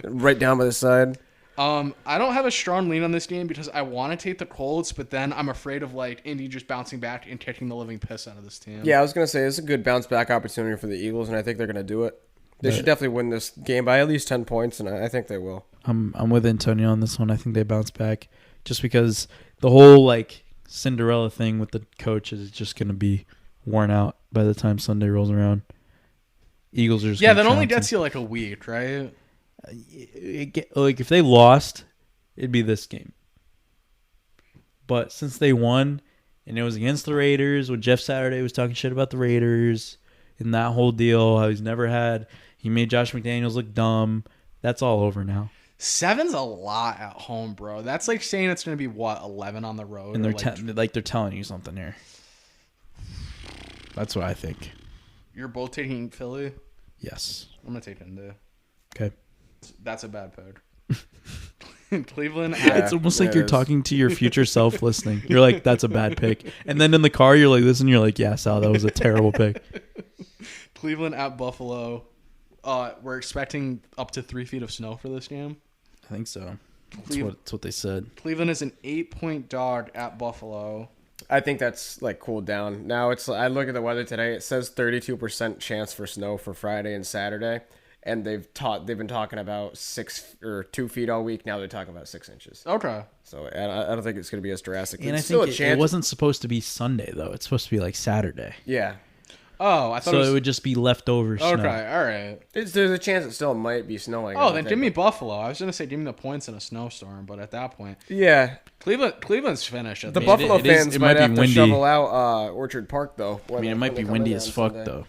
right down by the side. I don't have a strong lean on this game because I want to take the Colts, but then I'm afraid of like Indy just bouncing back and kicking the living piss out of this team. Yeah, I was gonna say it's a good bounce back opportunity for the Eagles, and I think they're gonna do it. They should definitely win this game by at least 10 points, and I think they will. I'm with Antonio on this one. I think they bounce back just because the whole like Cinderella thing with the coach is just going to be worn out by the time Sunday rolls around. Eagles are just Yeah, gonna that only trounce gets you like a week, right? like if they lost, it'd be this game. But since they won, and it was against the Raiders, when Jeff Saturday was talking shit about the Raiders and that whole deal, how he made Josh McDaniels look dumb. That's all over now. 7's a lot at home, bro. That's like saying it's going to be 11 on the road. And or, they're they're telling you something here. That's what I think. You're both taking Philly. Yes. I'm going to take Indy. Okay. That's a bad pick. Cleveland. It's almost like you're talking to your future self listening. You're like, that's a bad pick. And then in the car, you're like this, and you're like, yeah, Sal, that was a terrible pick. Cleveland at Buffalo. We're expecting up to 3 feet of snow for this game. I think so. That's what they said. Cleveland is an 8-point dog at Buffalo. I think that's like cooled down. Now I look at the weather today. It says 32% chance for snow for Friday and Saturday, and they've been talking about 2 feet all week. Now they're talking about 6 inches. Okay. So I don't think it's going to be as drastic. And There's I still think a chance. it wasn't supposed to be Sunday though. It's supposed to be like Saturday. Yeah. Oh, I thought So it was. it would just be leftover snow. Okay, all right. There's a chance it still might be snowing. Oh, then give me Buffalo. I was gonna say give me the points in a snowstorm, but at that point, Yeah. Cleveland's finished. At The the Buffalo it is- fans it might might be have to windy. shovel out Orchard Park, though. I mean, it might be windy as fuck though.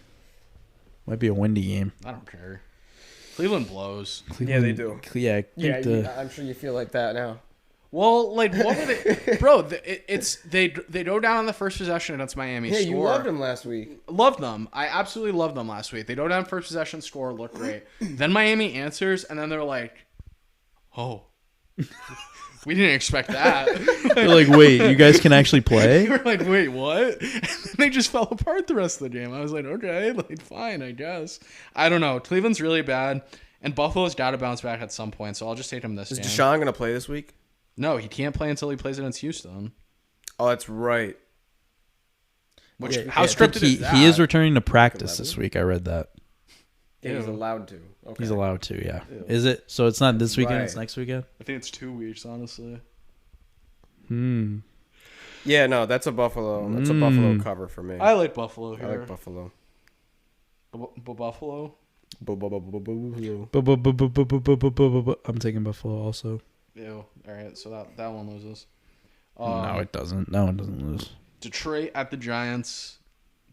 Might be a windy game. I don't care. Cleveland blows. Yeah, they do. Yeah, I think I'm sure you feel like that now. Well, like what were they, bro? They go down on the first possession against Miami. Yeah, score. you loved them last week. Loved them. I absolutely loved them last week. They go down first possession, score, look great. Then Miami answers, and then they're like, "Oh, we didn't expect that." They're like, wait, you guys can actually play? They were like, "Wait, what?" And then they just fell apart the rest of the game. I was like, "Okay, like fine, I guess." I don't know. Cleveland's really bad, and Buffalo's got to bounce back at some point. So I'll just take them this Is game. Deshaun going to play this week? No, he can't play until he plays against Houston. Oh, that's right. Which Yeah, how I think scripted is that? He is returning to practice this week. I read that. Yeah, he's Ew. allowed to. Okay. He's allowed to, yeah. Is it? So it's not this weekend, it's right. next weekend? I think it's 2 weeks, honestly. Yeah, no, that's a Buffalo. That's a Buffalo cover for me. I like Buffalo I here. like Buffalo. Buffalo. I'm taking Buffalo also. Ew. All right, so that one loses. No, it doesn't. That one doesn't lose. Detroit at the Giants.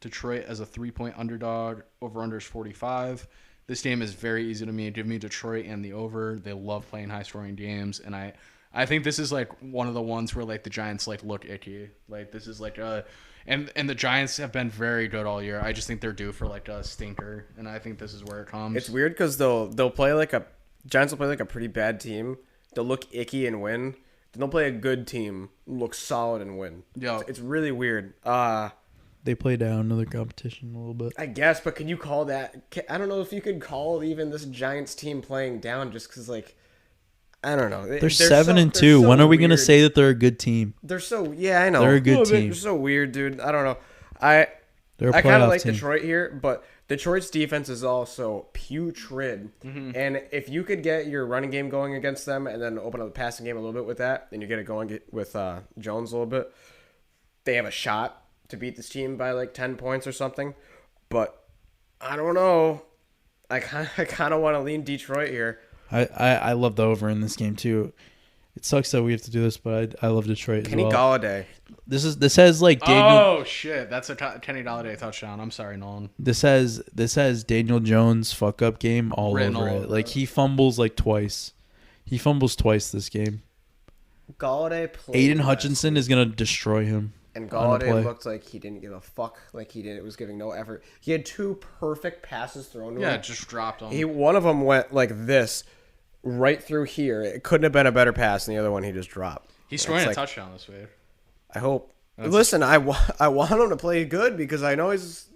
Detroit as a 3-point underdog. Over/under is 45. This game is very easy to me. Give me Detroit and the over. They love playing high-scoring games, and I think this is like one of the ones where like the Giants like look icky. Like this is like and the Giants have been very good all year. I just think they're due for like a stinker, and I think this is where it comes. It's weird because they'll play like Giants will play like a pretty bad team. They'll look icky and win. Then they'll play a good team, look solid and win. Yo. It's really weird. They play down to their competition a little bit. I guess, but can you call that? I don't know if you could call even this Giants team playing down just because, like, I don't know. They're 7-2. When are we going to say that they're a good team? They're so, yeah, I know. They're a good team. They're so weird, dude. I don't know. They're a I kind of playoff like team. Detroit here, but Detroit's defense is also putrid. And if you could get your running game going against them and then open up the passing game a little bit with that, and you get it going with Jones a little bit, they have a shot to beat this team by like 10 points or something. But I don't know. I kind of want to lean Detroit here. I love the over in this game too. It sucks that we have to do this, but I love Detroit Kenny as well. Galladay. This has like Daniel. Oh shit, that's a Kenny Galladay touchdown. I'm sorry, Nolan. This has Daniel Jones fuck up game all Written over all it. over Like it. he fumbles like twice. He fumbles twice this game. Galladay played Aiden last Hutchinson week, is gonna destroy him. and on the play. Galladay looked like he didn't give a fuck. Like it was giving no effort. He had 2 perfect passes thrown to Yeah, him. just dropped him. One of them went like this, right through here. It couldn't have been a better pass, and the other one he just dropped. He's scoring a like- touchdown this week. I hope. Listen, I want him to play good because I know he's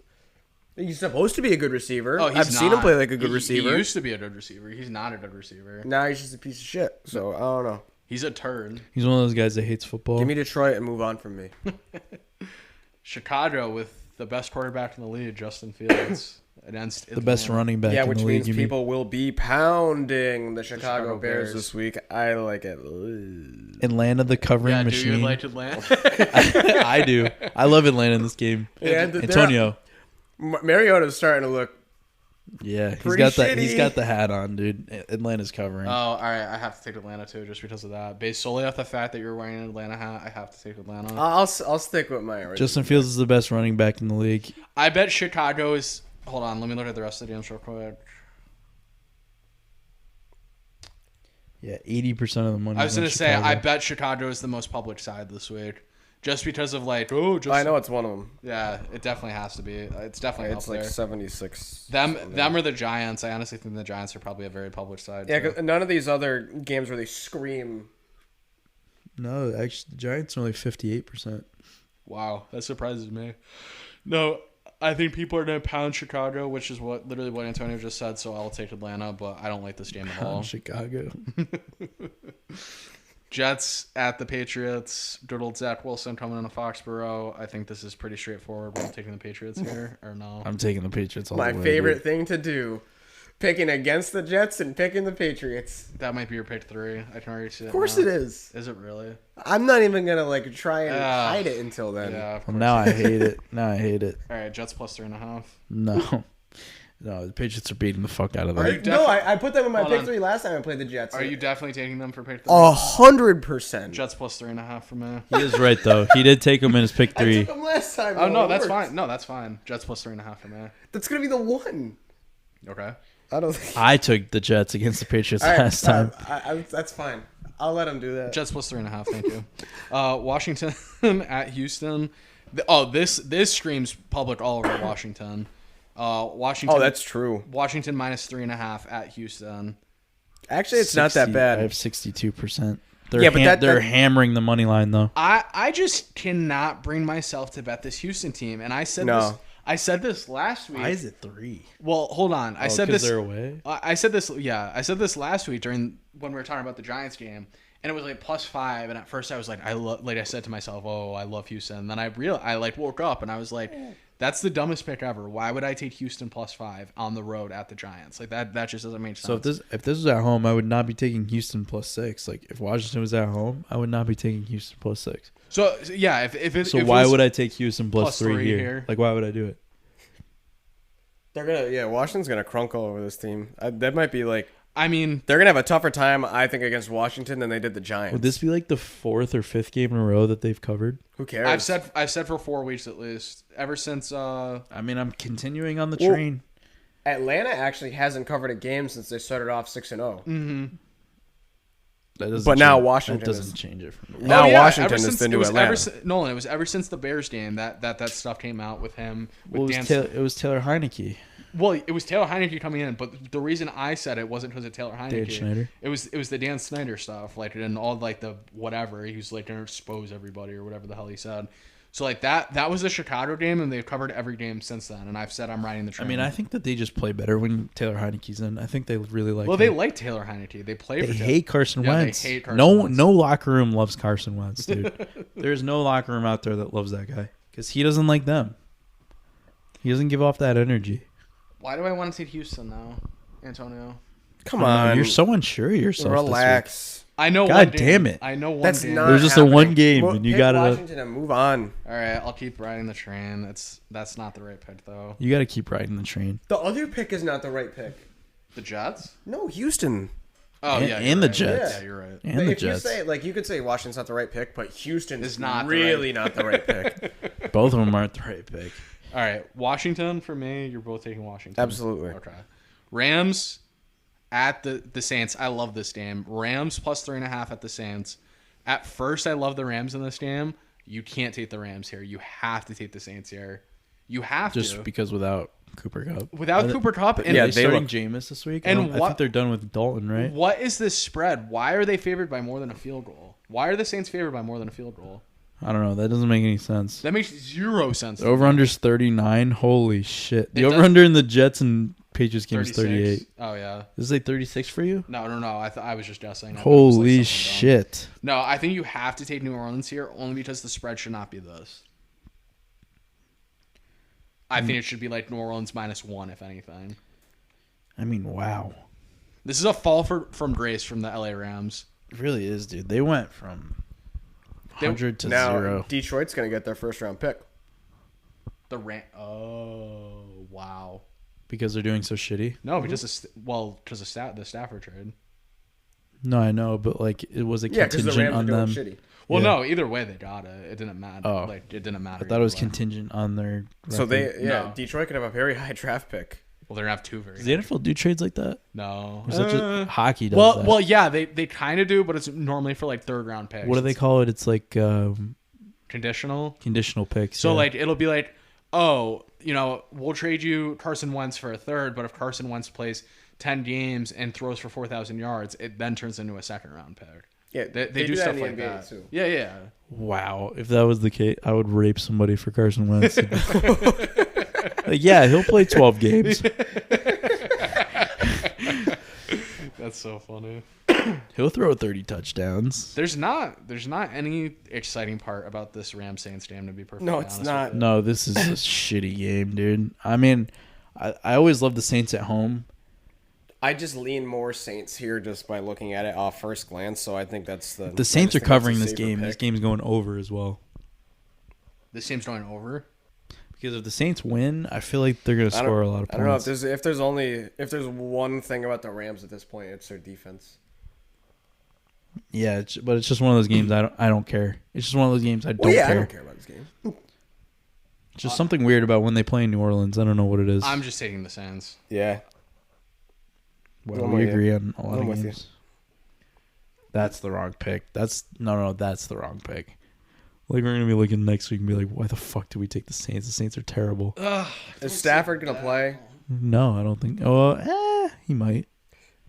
supposed to be a good receiver. Oh, he's I've seen him not. play like a good He receiver. used to be a good receiver. He's not a good receiver. Now he's just a piece of shit. So I don't know. He's a turd. He's one of those guys that hates football. Give me Detroit and move on from me. Chicago with the best quarterback in the league, Justin Fields, against the best Atlanta. running back Yeah, in which the league. means you mean. people will be pounding the Chicago Chicago Bears Bears. this week. I like it. Ugh. Atlanta, the covering Yeah, do machine. you like Atlanta? I do. I love Atlanta in this game. Yeah, Antonio. Mariota's starting to look. Yeah, Pretty he's shitty. got the hat on, dude. Atlanta's covering. Oh, all right. I have to take Atlanta too, just because of that. Based solely off the fact that you're wearing an Atlanta hat, I have to take Atlanta. I'll stick with my original. Justin Fields is the best running back in the league. I bet Chicago is. Hold on, let me look at the rest of the games real quick. Yeah, 80% of the money. I was going gonna to say I bet Chicago is the most public side this week, just because of like I know it's one of them. Yeah, it definitely has to be. It's definitely It's up like there. 76. Them or the Giants. I honestly think the Giants are probably a very public side. Yeah, too. 'cause none of these other games where they scream. No, actually, the Giants are only 58%. Wow, that surprises me. No, I think people are going to pound Chicago, which is literally what Antonio just said. So I'll take Atlanta, but I don't like this game at all. Chicago. Jets at the Patriots. Good old Zach Wilson coming into Foxborough. I think this is pretty straightforward. We're taking the Patriots here, or no? I'm taking the Patriots all My the way. favorite dude. thing to do. picking against the Jets and picking the Patriots. That might be your pick 3. I can already see it. Of course now. it is. Is it really? I'm not even gonna like try and hide it until then. Yeah. Of Well, course. now I hate it. Now I hate it. All right, Jets plus 3.5. No. No, the Patriots are beating the fuck out of Are them. you no, I put them in my Hold pick on. 3 last time I played the Jets. Are you definitely taking them for pick 3? 100%. Jets plus 3.5 for me. He is right, though. He did take him in his pick I 3. took them last time. Oh though. no, It that's worked. fine. No, that's fine. Jets plus 3.5 for me. That's gonna be the one. Okay. I don't think. I took the Jets against the Patriots All right, last time. that's fine. I'll let him do that. Jets plus 3.5. Thank you. Washington at Houston. This screams public all over Washington. Washington. Oh, that's true. Washington minus 3.5 at Houston. Actually, it's not that 60 bad. I have 62%. They're Yeah, but they're that- hammering the money line though. I just cannot bring myself to bet this Houston team, and I said No. this. I said this last week. it 3? Well, hold on. I said this. They're away. I said this. Yeah, I said this last week when we were talking about the Giants game, and it was like +5. And at first, I was like, I said to myself, "Oh, I love Houston." And then I woke up and I was like, "That's the dumbest pick ever. Why would I take Houston +5 on the road at the Giants? Like that just doesn't make sense." So if this was at home, I would not be taking Houston +6. Like if Washington was at home, I would not be taking Houston +6. So yeah, if Why would I take Houston +3 +3 here? here? Like why would I do it? Washington's gonna crunkle over this team. That might be like I mean, they're gonna have a tougher time, I think, against Washington than they did the Giants. Would this be like the 4th or 5th game in a row that they've covered? Who cares? I've said for 4 weeks at least, ever since. I mean, I'm continuing on the Well, train. Atlanta actually hasn't covered a game since they started off 6-0. That doesn't But now change- Washington that doesn't is- change it for me. Now ever Washington is since- the it new was Atlanta. Nolan, it was ever since the Bears game that stuff came out with him. With Well, it was Taylor Heineke. Well, it was Taylor Heineke coming in, but the reason I said it wasn't because of Taylor Heineke. Dan Schneider? It was the Dan Snyder stuff, like, and all like the whatever. He was like gonna expose everybody or whatever the hell he said. So like that was the Chicago game, and they've covered every game since then. And I've said I'm riding the I train. mean, I think that they just play better when Taylor Heineke's in. I think they really like. well, him. they like Taylor Heineke. They play. They for hate Carson Yeah, they Wentz. hate Carson no, Wentz. no locker room loves Carson Wentz, dude. There's no locker room out there that loves that guy because he doesn't like them. He doesn't give off that energy. Why do I want to take Houston now, Antonio? Come I don't know, on, you're so unsure of yourself. relax. I know. God one game. damn it. I know one That's game. not. There's just a happening. one game, Well, and you pick gotta- Washington and move on. All right, I'll keep riding the train. That's not the right pick though. You got to keep riding the train. The other pick is not the right pick. The Jets? No, Houston. Oh And- yeah, and you're the right. Jets. Yeah, you're right. And the If you Jets. say you could say Washington's not the right pick, but Houston's It's not the really not the right pick. Both of them aren't the right pick. All right, Washington for me. You're both taking Washington. Absolutely. Okay. Rams at the Saints. I love this game. Rams plus 3.5 at the Saints. At first, I love the Rams in this game. You can't take the Rams here. You have to take the Saints here. You have Just to. because without Cooper Kupp. Without Are Cooper Kupp. And Yeah, Are they they starting look- Jameis this week? And I what- think they're done with Dalton, right? what is this spread? Why are they favored by more than a field goal? Why are the Saints favored by more than a field goal? I don't know. That doesn't make any sense. That makes zero sense. The over-under's 39. Holy shit. The It does- over-under in the Jets and Patriots game is 36. 38. Oh yeah. This is like 36 for you? No. I was just guessing. I thought it was, like, Holy something dumb. shit. No, I think you have to take New Orleans here only because the spread should not be this. I think it should be like New Orleans -1, if anything. I mean, wow. This is a fall from grace from the LA Rams. It really is, dude. They went from 100 to now 0. Detroit's gonna get their first round pick. Oh, wow. Because they're doing so shitty? No, because the Stafford trade. No, I know, but like it was a Yeah, because the contingent Rams are on doing them. shitty. Well, Yeah. no, either way they got it. It didn't matter. Oh. Like it didn't matter. I thought it was either way. contingent on their So record. No. Detroit could have a very high draft pick. Well, they're gonna have two very. Does the NFL do trades like that? No. Or is that just hockey does that? Well, yeah, they kind of do, but it's normally for like third round picks. What do they call it? It's like Conditional. conditional picks. So yeah. like it'll be like, oh, we'll trade you Carson Wentz for a third, but if Carson Wentz plays 10 games and throws for 4,000 yards, it then turns into a second round pick. Yeah, They do that stuff in the like NBA that. too. Yeah. Wow, if that was the case, I would rape somebody for Carson Wentz. Like, yeah, he'll play 12 games. That's so funny. He'll throw 30 touchdowns. There's not any exciting part about this Rams Saints game, to be perfectly No, honest it's not. with you. No, this is a shitty game, dude. I mean, I always love the Saints at home, I just lean more Saints here just by looking at it off first glance. So I think that's the. The Saints are covering this game. This game's going over as well. This game's going over. Because if the Saints win, I feel like they're going to score a lot of points. I don't know if there's one thing about the Rams at this point, it's their defense. Yeah, but it's just one of those games I don't care. It's just one of those games I don't care. I don't care about this game. It's just something weird about when they play in New Orleans. I don't know what it is. I'm just taking the Saints. Yeah. Well, we agree on a lot of games. That's the wrong pick. That's the wrong pick. Like, we're going to be looking next week and be like, why the fuck did we take the Saints? The Saints are terrible. Is Stafford going to play? No, I don't think. Oh, he might.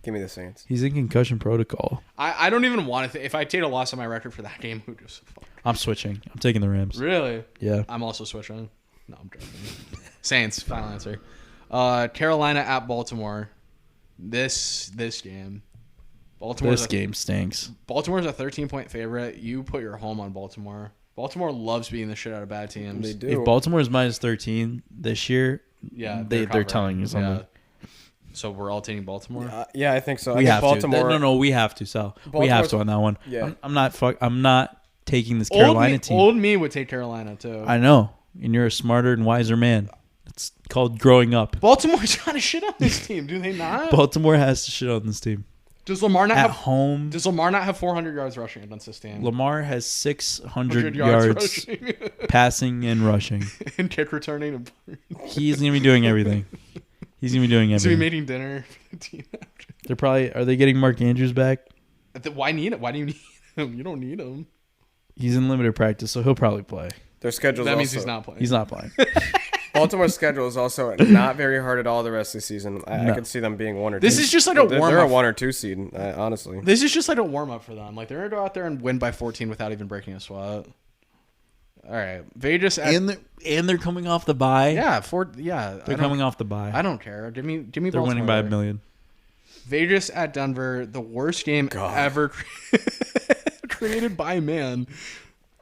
Give me the Saints. He's in concussion protocol. I don't even want to. If I take a loss on my record for that game, who gives a fuck? I'm switching. I'm taking the Rams. Really? Yeah. I'm also switching. No, I'm joking. Saints, final answer. Carolina at Baltimore. This game. This game stinks. Baltimore's a 13-point favorite. You put your home on Baltimore. Baltimore loves beating the shit out of bad teams. They do. If Baltimore's minus 13 this year, yeah, they're telling you something. Yeah. So we're all taking Baltimore. Yeah, I think so. We have Baltimore, to. No, we have to. So we have to on that one. Yeah. I'm not taking this Carolina team. Old me would take Carolina too. I know, and you're a smarter and wiser man. It's called growing up. Baltimore's trying to shit on this team, do they not? Baltimore has to shit on this team. Does Lamar not at have home? Does Lamar not have 400 yards rushing against this team? Lamar has 600 yards passing and rushing and kick returning. He's gonna be doing everything. He's gonna be doing everything. So we making dinner for the team after. Are they getting Mark Andrews back? Why need it? Why do you need him? You don't need him. He's in limited practice, so he'll probably play. Their schedule. That means he's not playing. He's not playing. Baltimore's schedule is also not very hard at all the rest of the season. I could see them being one or two. This is just like a warm-up. They're a 1 or 2 seed, honestly. This is just like a warm-up for them. Like, they're going to go out there and win by 14 without even breaking a sweat. All right. Vegas and they're coming off the bye. Yeah, they're coming off the bye. I don't care. Give me They're Baltimore. winning by 1 million. Vegas at Denver, the worst game ever created by man.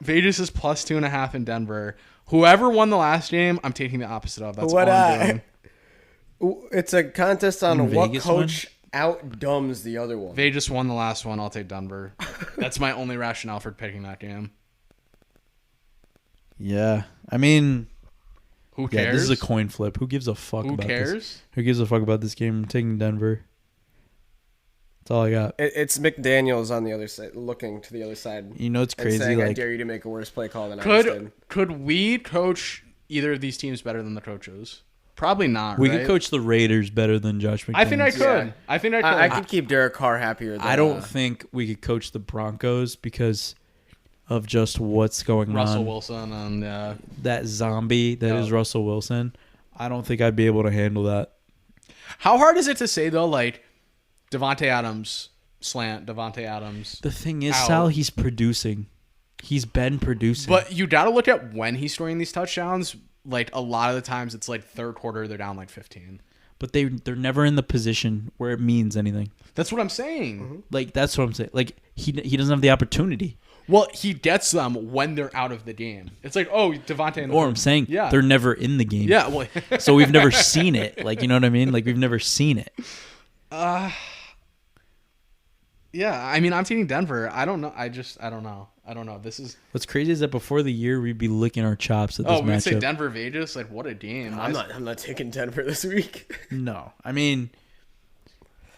Vegas is plus 2.5 in Denver. Whoever won the last game, I'm taking the opposite of. That's all I'm doing. It's a contest on what Vegas coach outdumbs the other one. Vegas won the last one. I'll take Denver. That's my only rationale for picking that game. Yeah. I mean, who cares? Yeah, this is a coin flip. Who gives a fuck about this? Who cares? Who gives a fuck about this game? I'm taking Denver. That's all I got. It's McDaniels on the other side, looking to the other side. You know, it's crazy. Saying, I dare you to make a worse play call than I just did. Could we coach either of these teams better than the coaches? Probably not. We right? could coach the Raiders better than Josh McDaniels. I think I could. Yeah. I think I could. I could keep Derek Carr happier. Than, I don't think we could coach the Broncos because of just what's going on. Russell Wilson and that zombie that is Russell Wilson. I don't think I'd be able to handle that. How hard is it to say though? Like Devontae Adams slant, Devontae Adams. The thing is, Sal, he's producing. He's been producing. But you got to look at when he's scoring these touchdowns. Like a lot of the times, it's like third quarter, they're down like 15. But they're never in the position where it means anything. That's what I'm saying. Mm-hmm. Like that's what I'm saying. Like he doesn't have the opportunity. Well, he gets them when they're out of the game. It's like, oh, Devontae. Or I'm saying, they're never in the game. Yeah. Well, so we've never seen it. Like, you know what I mean? Like we've never seen it. Yeah, I mean, I'm taking Denver. I don't know. I don't know. This is what's crazy is that before the year we'd be licking our chops at this matchup. Oh, we'd say Denver Vegas. Like, what a game! I'm not taking Denver this week. No, I mean,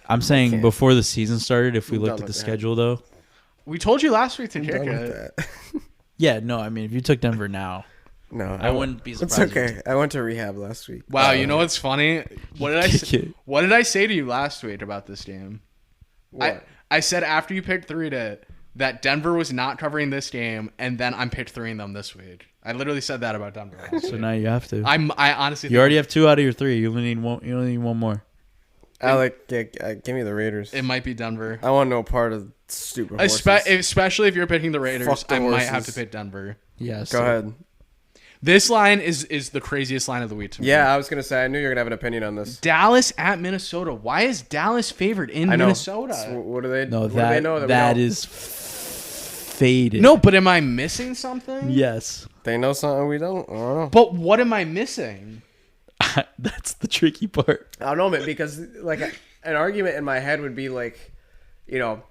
I'm saying before the season started, if we looked at the schedule though, we told you last week to kick it. Yeah, no, I mean, if you took Denver now, no, I wouldn't be surprised. It's okay. I went to rehab last week. Wow, you know what's funny? What did I say to you last week about this game? What? I said after you picked 3 that Denver was not covering this game, and then I'm picked 3 in them this week. I literally said that about Denver. So now you have to. I honestly. You already have 2 out of your 3. You only need one. You only need one more. Alec, give me the Raiders. It might be Denver. I want no part of stupid horses. Especially if you're picking the Raiders, the I horses. might have to pick Denver. Yes. Go ahead. This line is the craziest line of the week to me. Yeah, I was gonna say I knew you were gonna have an opinion on this. Dallas at Minnesota. Why is Dallas favored in Minnesota? So what do they? No, what do they know that is faded. No, but am I missing something? Yes. They know something we don't. I don't know. But what am I missing? That's the tricky part. I don't know, man, because like an argument in my head would be like, you know,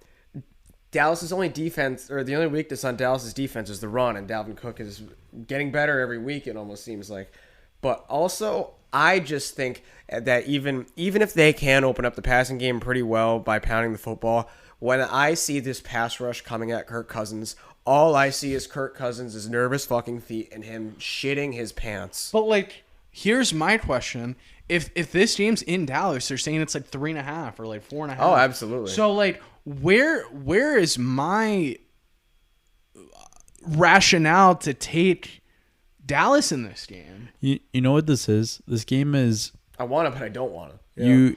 Dallas's only defense, or the only weakness on Dallas's defense is the run, and Dalvin Cook is getting better every week, it almost seems like. But also, I just think that even if they can open up the passing game pretty well by pounding the football, when I see this pass rush coming at Kirk Cousins, all I see is Kirk Cousins' nervous fucking feet and him shitting his pants. But like, here's my question: If this game's in Dallas, they're saying it's like 3.5 or like 4.5. Oh, absolutely. So like, where is my rationale to take Dallas in this game? You know what this is? This game is I want to, but I don't want to.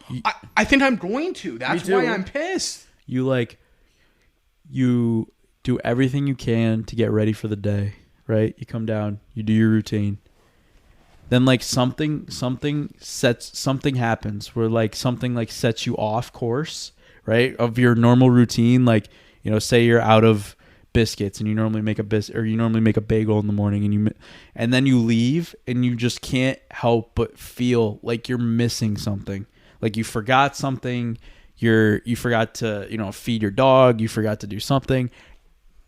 I think I'm going to. That's why I'm pissed. You do everything you can to get ready for the day, right? You come down, you do your routine. Then like something happens where like something like sets you off course, right? Of your normal routine. Like, you know, say you're out of biscuits and you normally make a bagel in the morning, and then you leave and you just can't help but feel like you're missing something. Like you forgot something, you forgot to, you know, feed your dog, you forgot to do something.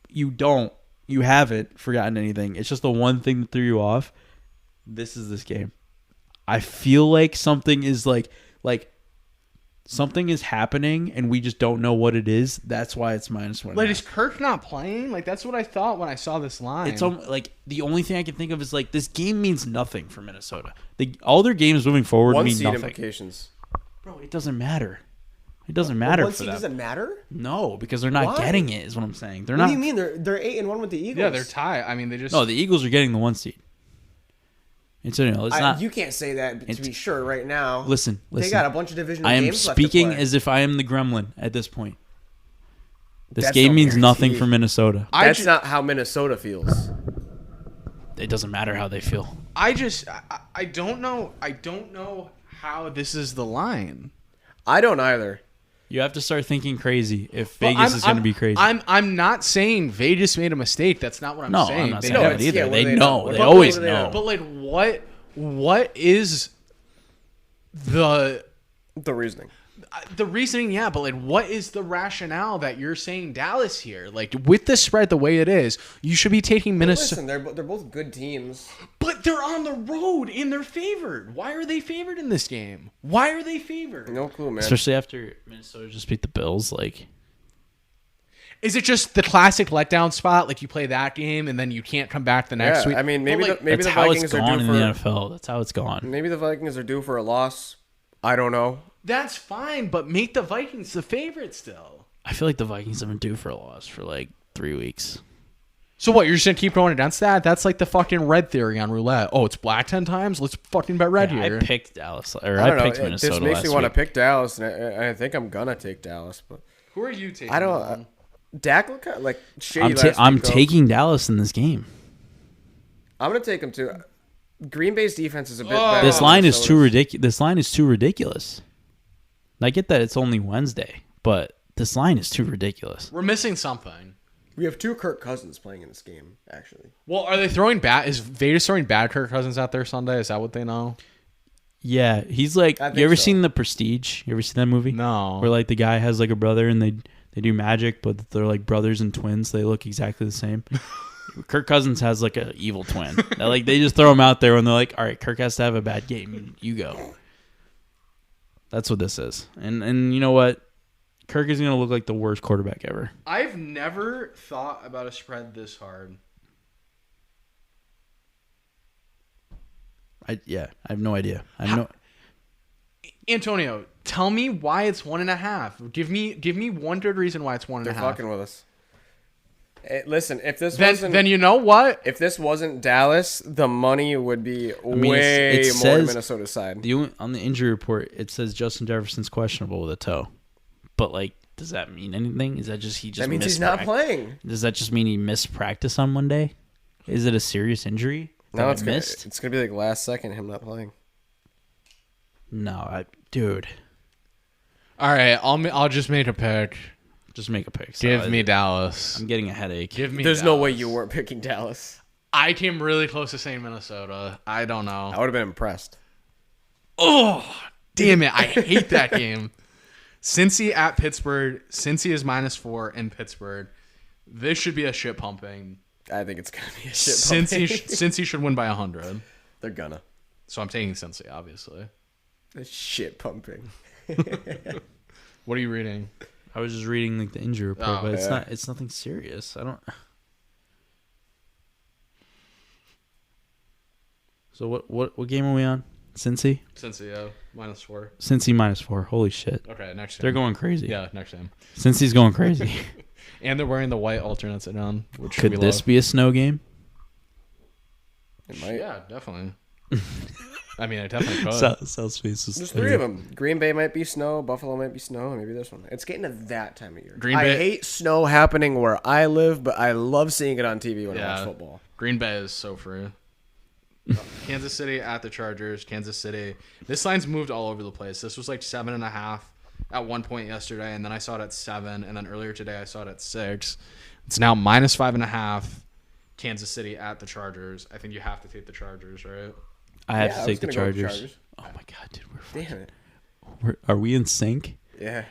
You haven't forgotten anything. It's just the one thing that threw you off. This is this game. I feel like something is like something is happening and we just don't know what it is. That's why it's -1. Like, is Kirk not playing? Like, that's what I thought when I saw this line. It's like the only thing I can think of is like this game means nothing for Minnesota. All their games moving forward One mean seed nothing. Implications. Bro, it doesn't matter. It doesn't matter One for seed them. doesn't matter? No, because they're not Why? getting it. Is what I'm saying. They're What not. do you mean? They're 8-1 with the Eagles. Yeah, they're tied. I mean, they just. No, the Eagles are getting the 1 seed. It's not. You can't say that to be sure right now. Listen. They got a bunch of divisional I am games left to speaking play. as if I am the gremlin at this point. This That's game no means nothing guarantee. for Minnesota. That's not how Minnesota feels. It doesn't matter how they feel. I don't know. I don't know how this is the line. I don't either. You have to start thinking crazy if Well, Vegas is going to be crazy. I'm not saying Vegas made a mistake. That's not what I'm saying. I'm not They saying know that it's- either. yeah, what They do they know. know? They What always do they know? know. But like, what is the reasoning. reasoning? Yeah, but like, what is the rationale that you're saying Dallas here? Like, with the spread the way it is, you should be taking Minnesota. Listen, they're both good teams. But they're on the road and they're favored. Why are they favored in this game? Why are they favored? No clue, man. Especially after Minnesota just beat the Bills. Like, Is it just the classic letdown spot? Like, you play that game and then you can't come back the next week? I mean, But, maybe like, maybe that's the how Vikings it's are gone due in for the NFL. That's how it's gone. maybe the Vikings are due for a loss. I don't know. that's fine, but make the Vikings the favorite still. I feel like the Vikings have been due for a loss for like 3 weeks. So what, you're just going to keep going against that? That's like the fucking red theory on roulette. Oh, it's black 10 times? Let's fucking bet red Yeah, here. I picked Dallas, or I don't I picked know. Minnesota This makes last me want to week. pick Dallas, and I think I'm gonna take Dallas. But Who are you taking? I don't. Dak looked like shitty I'm last week, though. taking Dallas in this game. I'm gonna take him too. Green Bay's defense is a bit Oh. better. This than line is too Minnesota's. ridiculous. This line is too ridiculous. I get that it's only Wednesday, but this line is too ridiculous. We're missing something. We have two Kirk Cousins playing in this game, actually. Well, are they throwing bad? Is Vegas throwing bad Kirk Cousins out there Sunday? Is that what they know? Yeah, he's like. I think You ever so. seen The Prestige? You ever seen that movie? No. Where like the guy has like a brother and they do magic, but they're like brothers and twins. They look exactly the same. Kirk Cousins has like an evil twin. Like they just throw him out there and they're like, all right, Kirk has to have a bad game. You go. That's what this is. And you know what? Kirk is going to look like the worst quarterback ever. I've never thought about a spread this hard. I have no idea. Antonio, tell me why it's 1.5. Give me one good reason why it's 1.5. They're fucking with us. Listen, if this Then wasn't you know what? if this wasn't Dallas, the money would be mean, way it more says- to Minnesota's side. On the injury report, it says Justin Jefferson's questionable with a toe. But like, does that mean anything? Is that just he just That means missed he's not prac- playing. Does that just mean he missed practice on Monday? Is it a serious injury? No, that I missed. it's gonna be like last second him not playing. No, dude, All right, I'll just make a pick. just make a pick. Give me Dallas. I'm getting a headache. Give me. There's no Dallas. way you weren't picking Dallas. I came really close to saying Minnesota. I don't know. I would have been impressed. Oh, damn it! I hate that game. Cincy at Pittsburgh. Cincy is -4 in Pittsburgh. This should be a shit pumping. I think it's gonna be a shit pumping. Cincy should win by 100. They're gonna. So I'm taking Cincy, obviously. A shit pumping. What are you reading? I was just reading like the injury report, but yeah. it's nothing serious. I don't. So what game are we on? Cincy? Cincy, yeah, -4. Cincy -4. Holy shit. Okay, next game. They're going crazy. Yeah, next game. Cincy's going crazy. And they're wearing the white alternates on, which Could we this love. be a snow game? It might. Yeah, definitely. I mean, I definitely could. South Space is There's 3 of them. Green Bay might be snow. Buffalo might be snow. And maybe this one. It's getting to that time of year. Green I Bay- hate snow happening where I live, but I love seeing it on TV when I watch football. Green Bay is so free. Kansas City at the Chargers. Kansas City. This line's moved all over the place. This was like 7.5 at one point yesterday, and then I saw it at 7, and then earlier today I saw it at 6. It's now -5.5. Kansas City at the Chargers. I think you have to take the Chargers, right? I have Yeah, to I take was the gonna go with Chargers. Oh my god, dude, Damn it. are we in sync? Yeah.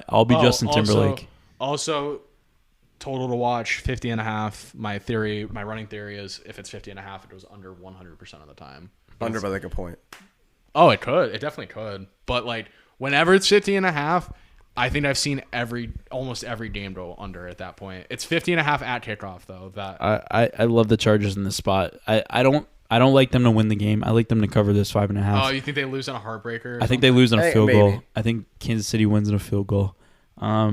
I'll be Justin Timberlake. Also, total to watch 50.5. My running theory is if it's 50.5, it goes under 100% of the time. Under by like a point. Oh, it could. It definitely could. But like whenever it's 50.5, I think I've seen almost every game go under at that point. It's 50.5 at kickoff though. I love the Chargers in this spot. I don't like them to win the game. I like them to cover this 5.5. Oh, you think they lose on a heartbreaker? I think they lose on a Hey, field maybe. goal. I think Kansas City wins in a field goal. I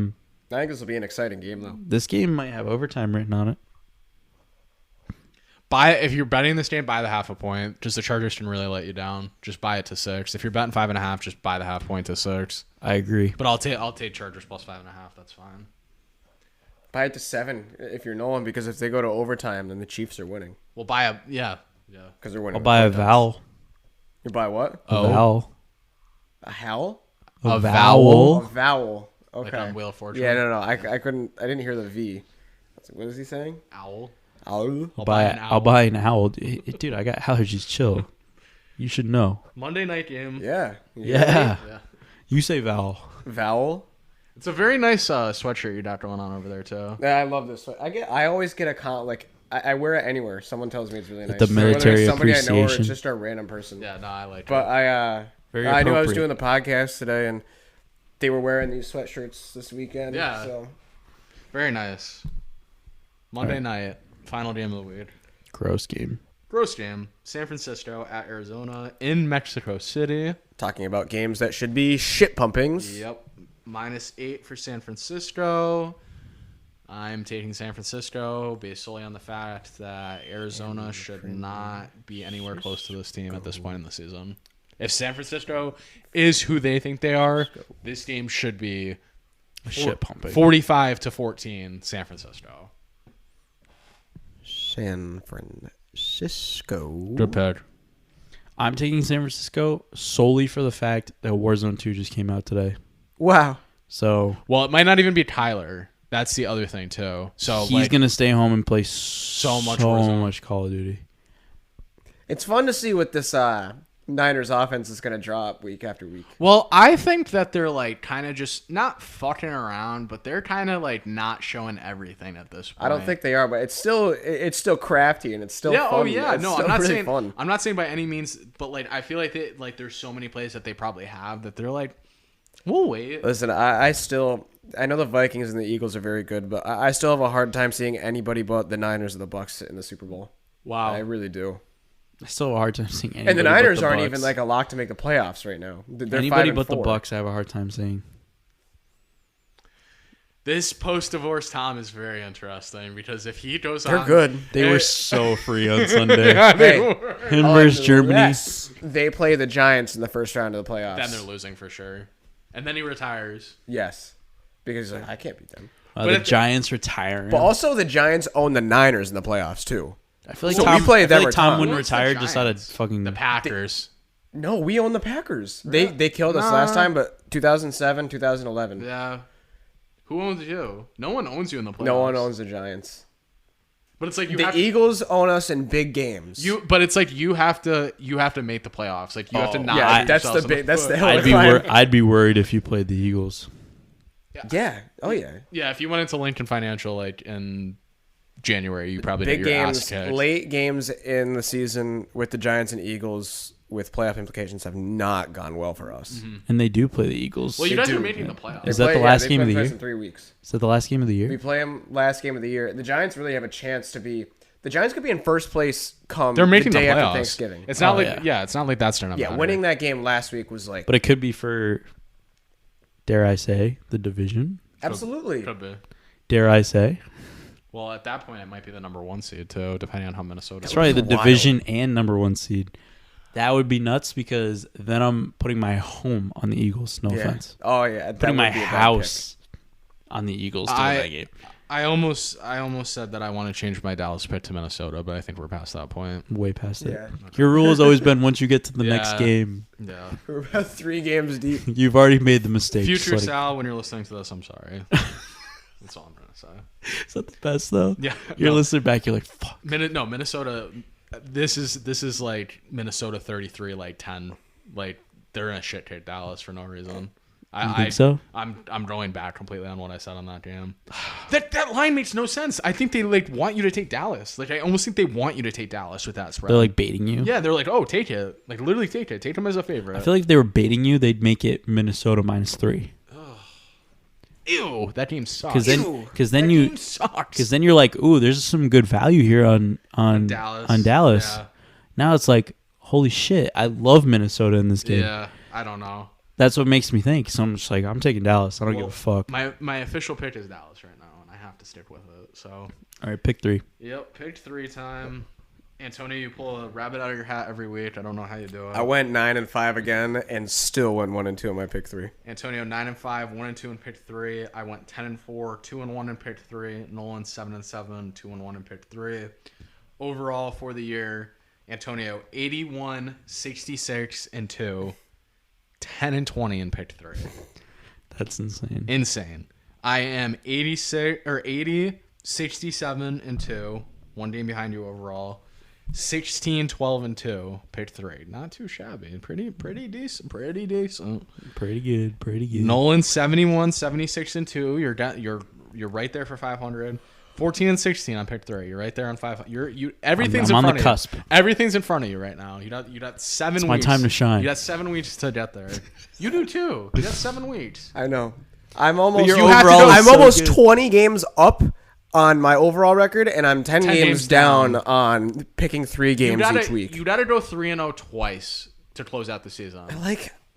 think this will be an exciting game, though. This game might have overtime written on it. If you're betting this game, buy the half a point. Just the Chargers can really let you down. Just buy it to 6. If you're betting 5.5, just buy the half point to 6. I agree. But I'll take Chargers plus 5.5. That's fine. Buy it to 7 if you're Nolan, because if they go to overtime, then the Chiefs are winning. We'll buy a Because they're winning. I'll buy a with touchdowns. vowel. You buy what? A vowel. A howl? A A vowel. A vowel. Okay. Like on Wheel of Fortune. Yeah, no. I couldn't. I didn't hear the V. What is he saying? Owl. Owl. I'll buy an I'll buy an owl. Dude, I got allergies. Chill. You should know. Monday night game. Yeah. Yeah. Yeah. You say vowel. Vowel. It's a very nice sweatshirt you got going on over there too. Yeah, I love this. I always get a like. I wear it anywhere. Someone tells me it's really nice. the Whether military it's somebody I know or appreciation. it's just a random person. Yeah, no, I like But it. Very I knew I was appropriate. doing the podcast today, and they were wearing these sweatshirts this weekend. Yeah. So Very nice. Monday night, final game of the week. Gross game. Gross game. San Francisco at Arizona in Mexico City. talking about games that should be shit pumpings. Yep. -8 for San Francisco. I'm taking San Francisco based solely on the fact that Arizona should not be anywhere close to this team at this point in the season. If San Francisco is who they think they are, this game should be Shit pumping. 45-14 San Francisco. San Francisco. Good pick. I'm taking San Francisco solely for the fact that Warzone 2 just came out today. Wow. So Well, it might not even be Tyler. That's the other thing too. So he's going to stay home and play so much Warzone. much Call of Duty. It's fun to see what this Niners offense is going to drop week after week. Well, I think that they're like kind of just not fucking around, but they're kind of like not showing everything at this point. I don't think they are, but it's still crafty and it's still Yeah. fun. Oh yeah. It's No, still I'm not really saying. fun. I'm not saying by any means, but like I feel like there's so many plays that they probably have that they're like, we'll wait. Listen, I know the Vikings and the Eagles are very good, but I still have a hard time seeing anybody but the Niners and the Bucks in the Super Bowl. Wow. I really do. I still have a hard time seeing anybody. And the but Niners the aren't Bucks. even like a lock to make the playoffs right now. They're Anybody 5-4. but the Bucks I have a hard time seeing. This post-divorce Tom is very interesting because if he goes They're on, good. They were so free on Sunday. Hey, Him versus Germany. unless they play the Giants in the first round of the playoffs. then they're losing for sure. And then he retires. Yes. Because he's like, I can't beat them. But The if- Giants retiring. But also the Giants own the Niners in the playoffs too. I feel like So Tom, we play I feel them like or Tom Tom. wouldn't What's the retire just out of Giants? fucking. The Packers. No, we own the Packers. They killed us last time, but 2007, 2011. Yeah. Who owns you? No one owns you in the playoffs. No one owns the Giants. But it's like The Eagles own us in big games. But it's like you have to make the playoffs. Like you have to not. Yeah, shoot that's yourselves the in big. That's foot. the hill. I'd be worried if you played the Eagles. Yeah. Oh yeah. Yeah, if you went into Lincoln Financial like in January, you probably Big get your ass games, kicked. late games in the season with the Giants and Eagles with playoff implications have not gone well for us. And they do play the Eagles. Well, you They guys do. are making the playoffs. Is that the last they game of play the us year? in 3 weeks. Is that the last game of the We year? play them last game of the year. The Giants really have a chance to be. The Giants could be in first place come They're making the day the playoffs. after Thanksgiving. It's not yeah. it's not like that's turning. Yeah, winning that game last week was like But it could be for, dare I say, the division. absolutely. Could be. Dare I say? Well, at that point, it might be the number 1 seed too, depending on how Minnesota. That's right, the wild. division and number 1 seed. That would be nuts because then I'm putting my home on the Eagles. No Yeah. offense. Oh yeah, that Putting would my be a bad house on the Eagles to win I- that game. I almost said that I want to change my Dallas pick to Minnesota, but I think we're past that point. Way past it. Yeah. Your rule has always been once you get to the next Yeah. game, Yeah. pick. We're about 3 games deep. you've already made the mistake. Future Just let it- Sal, when you're listening to this, I'm sorry. That's all I'm gonna say. Is that the best though? Yeah. You're no. listening back. You're like, fuck. Minnesota. This is like Minnesota 33, like 10. Like they're gonna shit kick Dallas for no reason. You think so? I'm going back completely on what I said on that game. That line makes no sense. I think they like want you to take Dallas. Like I almost think they want you to take Dallas with that spread. They're like baiting you. yeah, they're like, oh, take it. Like literally take it. Take them as a favorite. I feel like if they were baiting you, they'd make it Minnesota -3. Ew, that game sucks. Because then That you game sucks. because then you're like, ooh, there's some good value here on Dallas. on Dallas. Yeah. Now it's like, holy shit, I love Minnesota in this game. Yeah, I don't know. That's what makes me think. So I'm just like, I'm taking Dallas. I don't give a fuck. My official pick is Dallas right now, and I have to stick with it. So, All right, pick 3. yep, pick 3 time. Antonio, you pull a rabbit out of your hat every week. I don't know how you do it. I went 9-5 again, and still went 1-2 on my pick 3. Antonio 9-5, 1-2 in pick 3. I went 10-4, 2-1 in pick 3. Nolan 7-7, 2-1 in pick 3. Overall for the year, Antonio 81, 66 and 2, 10-20 in pick 3. That's insane. Insane. I am 80, 67 and 2, one game behind you overall. 16, 12 and 2, pick 3. Not too shabby. Pretty decent. Pretty decent. Pretty good. Pretty good. Nolan 71, 76 and 2. You're right there for 500. 14 and 16 on pick 3. You're right there on 500. Everything's I'm in on front the of you. cusp. Everything's in front of you right now. You got 7 weeks. It's my time to shine. You got 7 weeks to get there. You do too. You got 7 weeks. I know. I'm almost. your You have to overall go- is I'm so almost good. 20 games up on my overall record, and I'm 10 games down on picking 3 games each week. You gotta go 3-0 twice to close out the season.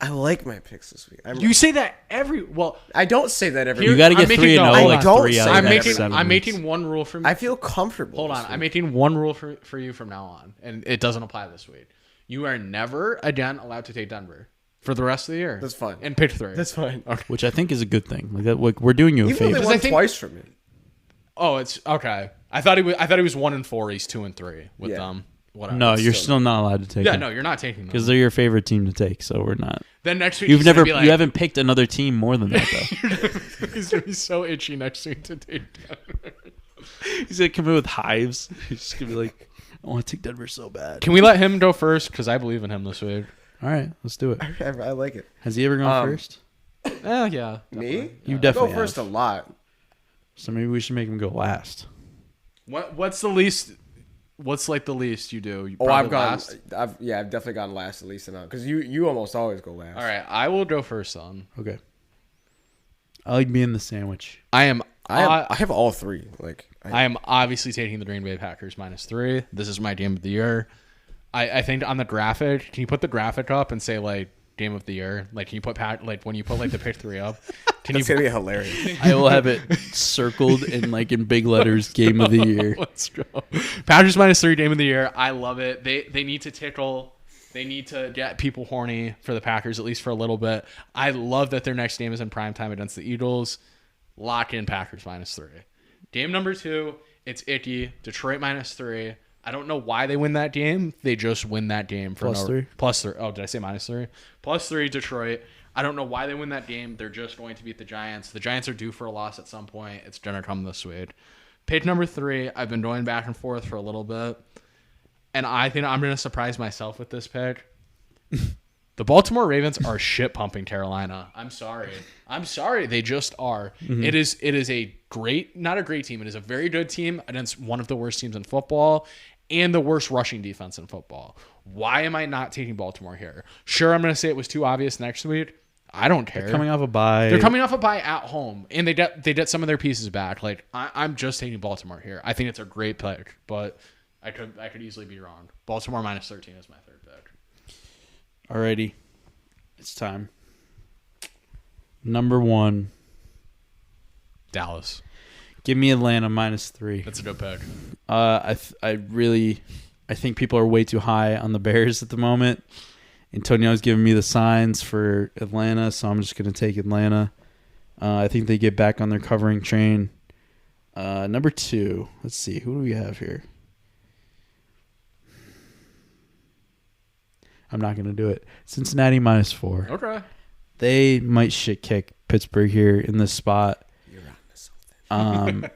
I like my picks this week. You say that I don't say that every You week. got to I'm get making- 3 and no, 0 hold like on. 3 out of I'm the making- next 7 I'm weeks. making one rule for me. I feel comfortable. Hold this on. week. I'm making one rule for you from now on, and it doesn't apply this week. You are never again allowed to take Denver for the rest of the year. That's fine. And pick 3. That's fine. Which I think is a good thing. Like that, like we're doing you a Even though favor. they won I think- twice from me. Oh, it's okay. I thought he was 1-4. He's 2-3 with Yeah. them. Whatever. No, you're still not allowed to take Yeah, them. no, you're not taking them. Because they're your favorite team to take, so we're not. Then next week You've he's gonna never, be like, you haven't picked another team more than that though. He's gonna be so itchy next week to take Denver. He's gonna come in with hives. He's just gonna be like, I want to take Denver so bad. Can we let him go first? Because I believe in him this week. All right, let's do it. I like it. Has he ever gone first? Yeah. Me? You I definitely go first have. a lot. So maybe we should make him go last. What's the least? What's like the least you do? You Oh, probably I've gone. last? I've definitely gone last at least enough because you almost always go last. All right, I will go first then. Okay. I like being the sandwich. I am. I have all 3. Like I am obviously taking the Green Bay Packers -3. This is my game of the year. I think on the graphic, can you put the graphic up and say like game of the year? Like, can you put like when you put like the pick 3 up? Can it's gonna be hilarious. I will have it circled in big letters. Game of the year. Let's go. Packers -3 game of the year. I love it. They need to tickle. They need to get people horny for the Packers, at least for a little bit. I love that their next game is in primetime against the Eagles. Lock in Packers -3. Game number 2, it's icky. Detroit -3. I don't know why they win that game. They just win that game for +3. +3. Oh, did I say -3? +3 Detroit. I don't know why they win that game. They're just going to beat the Giants. The Giants are due for a loss at some point. It's going to come this week. Pick number 3. I've been going back and forth for a little bit, and I think I'm going to surprise myself with this pick. The Baltimore Ravens are shit pumping Carolina. I'm sorry. They just are. Mm-hmm. It is a great, not a great team. It is a very good team against one of the worst teams in football and the worst rushing defense in football. Why am I not taking Baltimore here? Sure, I'm going to say it was too obvious next week. I don't care. They're coming off a bye. They're coming off a bye at home, and they get some of their pieces back. Like I'm just taking Baltimore here. I think it's a great pick, but I could easily be wrong. Baltimore -13 is my third pick. Alrighty, it's time. Number 1, Dallas. Give me Atlanta -3. That's a good pick. I think people are way too high on the Bears at the moment. Antonio's giving me the signs for Atlanta, so I'm just going to take Atlanta. I think they get back on their covering train. Number 2, let's see. Who do we have here? I'm not going to do it. Cincinnati -4. Okay. They might shit kick Pittsburgh here in this spot. You're on to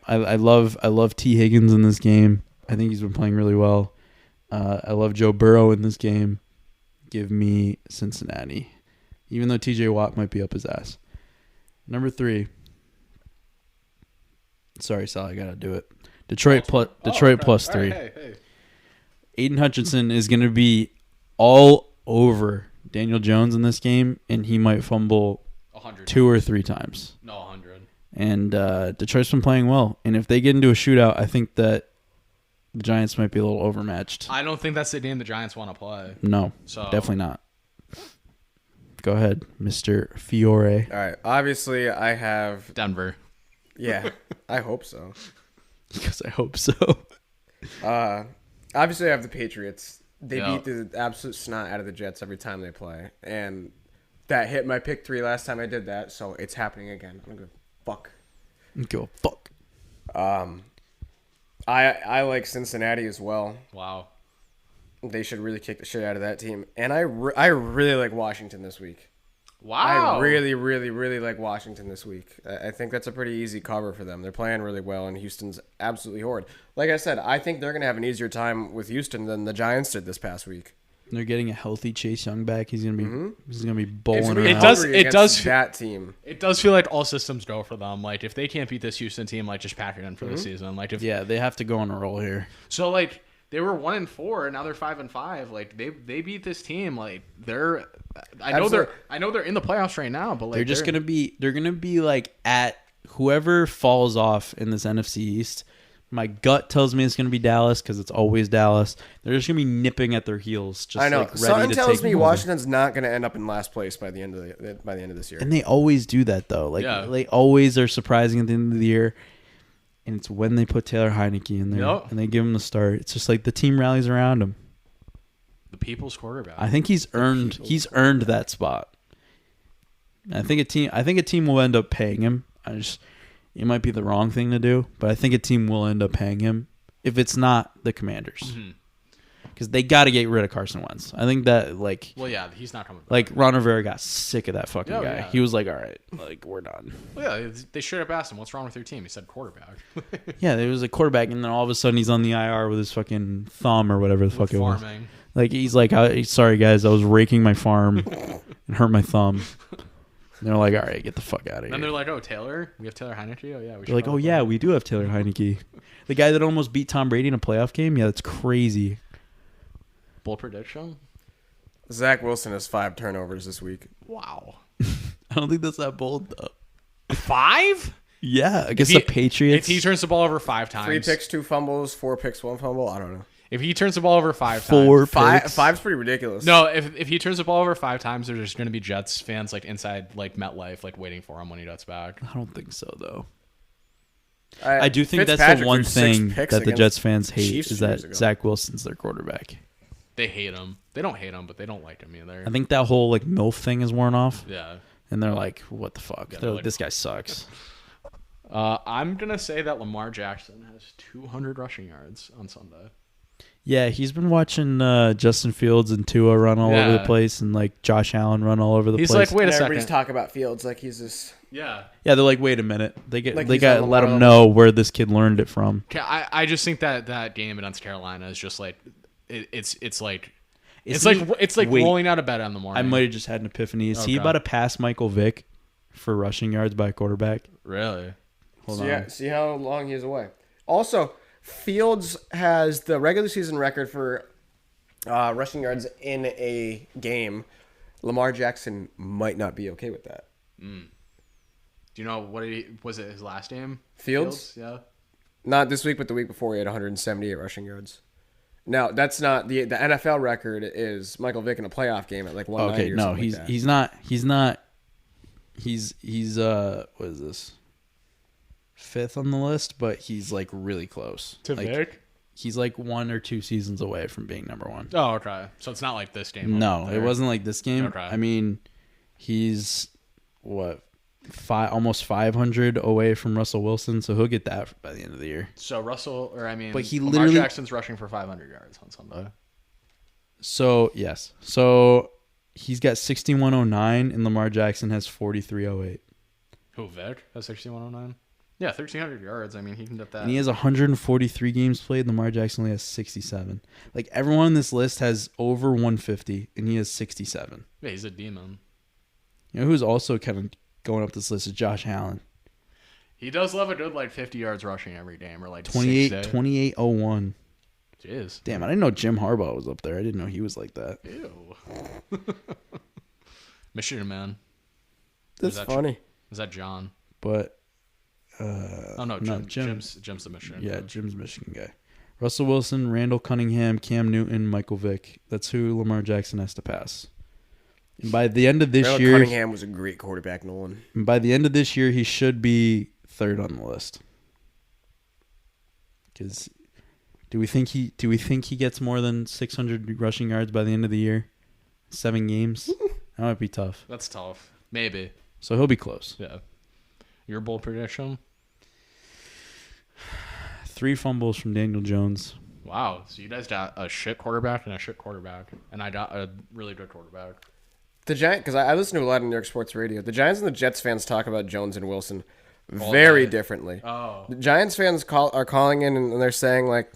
something. I love T. Higgins in this game. I think he's been playing really well. I love Joe Burrow in this game. Give me Cincinnati, even though T.J. Watt might be up his ass. Number 3. Sorry, Sal, I gotta do it. Detroit plus 3. Right, hey. Aiden Hutchinson is gonna be all over Daniel Jones in this game, and he might fumble 100 2 or 3 times. No, 100. And Detroit's been playing well. And if they get into a shootout, I think that the Giants might be a little overmatched. I don't think that's the game the Giants want to play. No, definitely not. Go ahead, Mr. Fiore. All right. Obviously, I have Denver. Yeah, I hope so. Because I hope so. Obviously, I have the Patriots. They Yep. beat the absolute snot out of the Jets every time they play, and that hit my pick 3 last time I did that, so it's happening again. I'm gonna fuck. Go fuck. I like Cincinnati as well. Wow. They should really kick the shit out of that team, and I really like Washington this week. Wow. I really, really, really like Washington this week. I think that's a pretty easy cover for them. They're playing really well, and Houston's absolutely horrid. Like I said, I think they're going to have an easier time with Houston than the Giants did this past week. They're getting a healthy Chase Young back. He's gonna be bowling It's around. It does that team. It does feel like all systems go for them. Like if they can't beat this Houston team, like just pack it in for the season. Like if They have to go on a roll here. so, like they were 1-4, and now they're 5-5. Like they beat this team. Like they're I know they're in the playoffs right now, but like they're gonna be like at whoever falls off in this NFC East. My gut tells me it's going to be Dallas because it's always Dallas. They're just going to be nipping at their heels. Just I know. Like ready Something to tells take me them over. Washington's not going to end up in last place by the end of this year. And they always do that though. Like they always are surprising at the end of the year. And it's when they put Taylor Heineke in there and they give him the start. It's just like the team rallies around him. the people's quarterback. I think he's earned that spot. I think a team will end up paying him. It might be the wrong thing to do, but I think a team will end up paying him if it's not the Commanders. Because they got to get rid of Carson Wentz. I think that, well, yeah, he's not coming back. Like, Ron Rivera got sick of that fucking guy. Yeah. He was like, all right, like, we're done. Well, yeah, they straight up asked him, what's wrong with your team? He said quarterback. Yeah, there was a quarterback, and then all of a sudden he's on the IR with his fucking thumb or whatever the fuck it was. Like, he's like, sorry, guys, I was raking my farm and hurt my thumb. And they're like, all right, get the fuck out of here. And they're like, oh, Taylor? We have Taylor Heineke? Oh, yeah. They're like, oh, yeah, we do have Taylor Heineke. The guy that almost beat Tom Brady in a playoff game? Yeah, that's crazy. Bold prediction? Zach Wilson has 5 turnovers this week. Wow. I don't think that's that bold, though. 5? Yeah, I guess the Patriots. If he turns the ball over 5 times. 3 picks, 2 fumbles, 4 picks, 1 fumble. I don't know. If he turns the ball over 5 4 times. picks. 5's pretty ridiculous. No, if he turns the ball over 5 times, there's just going to be Jets fans like inside like MetLife, like waiting for him when he gets back. I don't think so, though. I do think that's the one thing that the Jets fans hate Chiefs is that years ago. Zach Wilson's their quarterback. They hate him. They don't hate him, but they don't like him either. I think that whole like MILF thing is worn off. Yeah. And they're like, what the fuck? Yeah, they're like, like, this guy sucks. I'm going to say that Lamar Jackson has 200 rushing yards on Sunday. Yeah, he's been watching Justin Fields and Tua run all over the place, and like Josh Allen run all over the He's place. like, wait a And second. everybody's talking about Fields like he's this. Yeah. Yeah, they're like, wait a minute. They Like got he's to on let Lamar him know where this kid learned it from. I just think that game against Carolina is just like it's like Wait, rolling out of bed in the morning. I might have just had an epiphany. Is he Okay. about to pass Michael Vick for rushing yards by a quarterback? Really. Hold on. See how long he's away. Also, Fields has the regular season record for rushing yards in a game. Lamar Jackson might not be okay with that. Do you know was it his last game? Fields? Yeah. Not this week, but the week before he had 178 rushing yards. Now, that's not the NFL record is Michael Vick in a playoff game at like 190 Okay, or no, something like that. he's not. He's what is this? 5th on the list, but he's like really close. To like, Vic? He's like 1 or 2 seasons away from being number 1. Oh, okay. So it's not like this game. No, it wasn't like this game. Okay. I mean, he's what almost 500 away from Russell Wilson, so he'll get that by the end of the year. So But he Lamar literally- Jackson's rushing for 500 yards on Sunday. So yes, so he's got 6109, and Lamar Jackson has 4308, Who, Vic? That's 6109? Yeah, 1,300 yards. I mean, he can get that. and he has 143 games played. Lamar Jackson only has 67. Like everyone on this list has over 150, and he has 67. Yeah, he's a demon. You know who's also kind of going up this list is Josh Allen. He does love a good, 50 yards rushing every game, or 2801. Jeez. Damn, I didn't know Jim Harbaugh was up there. I didn't know he was like that. Ew. Michigan man. That's that funny. Is that John? But Oh, no, Jim's the Michigan. yeah, coach. Jim's Michigan guy. Russell Wilson, Randall Cunningham, Cam Newton, Michael Vick. That's who Lamar Jackson has to pass. And by the end of this Randall year, Cunningham was a great quarterback, Nolan. he should be 3rd on the list. Because do we think he gets more than 600 rushing yards by the end of the year? 7 games? That might be tough. That's tough. Maybe. So he'll be close. Yeah. Your bold prediction? 3 fumbles from Daniel Jones. Wow. So you guys got a shit quarterback and a shit quarterback, and I got a really good quarterback. The Giants, because I listen to a lot of New York sports radio. The Giants and the Jets fans talk about Jones and Wilson very differently. Oh. The Giants fans are calling in and they're saying like,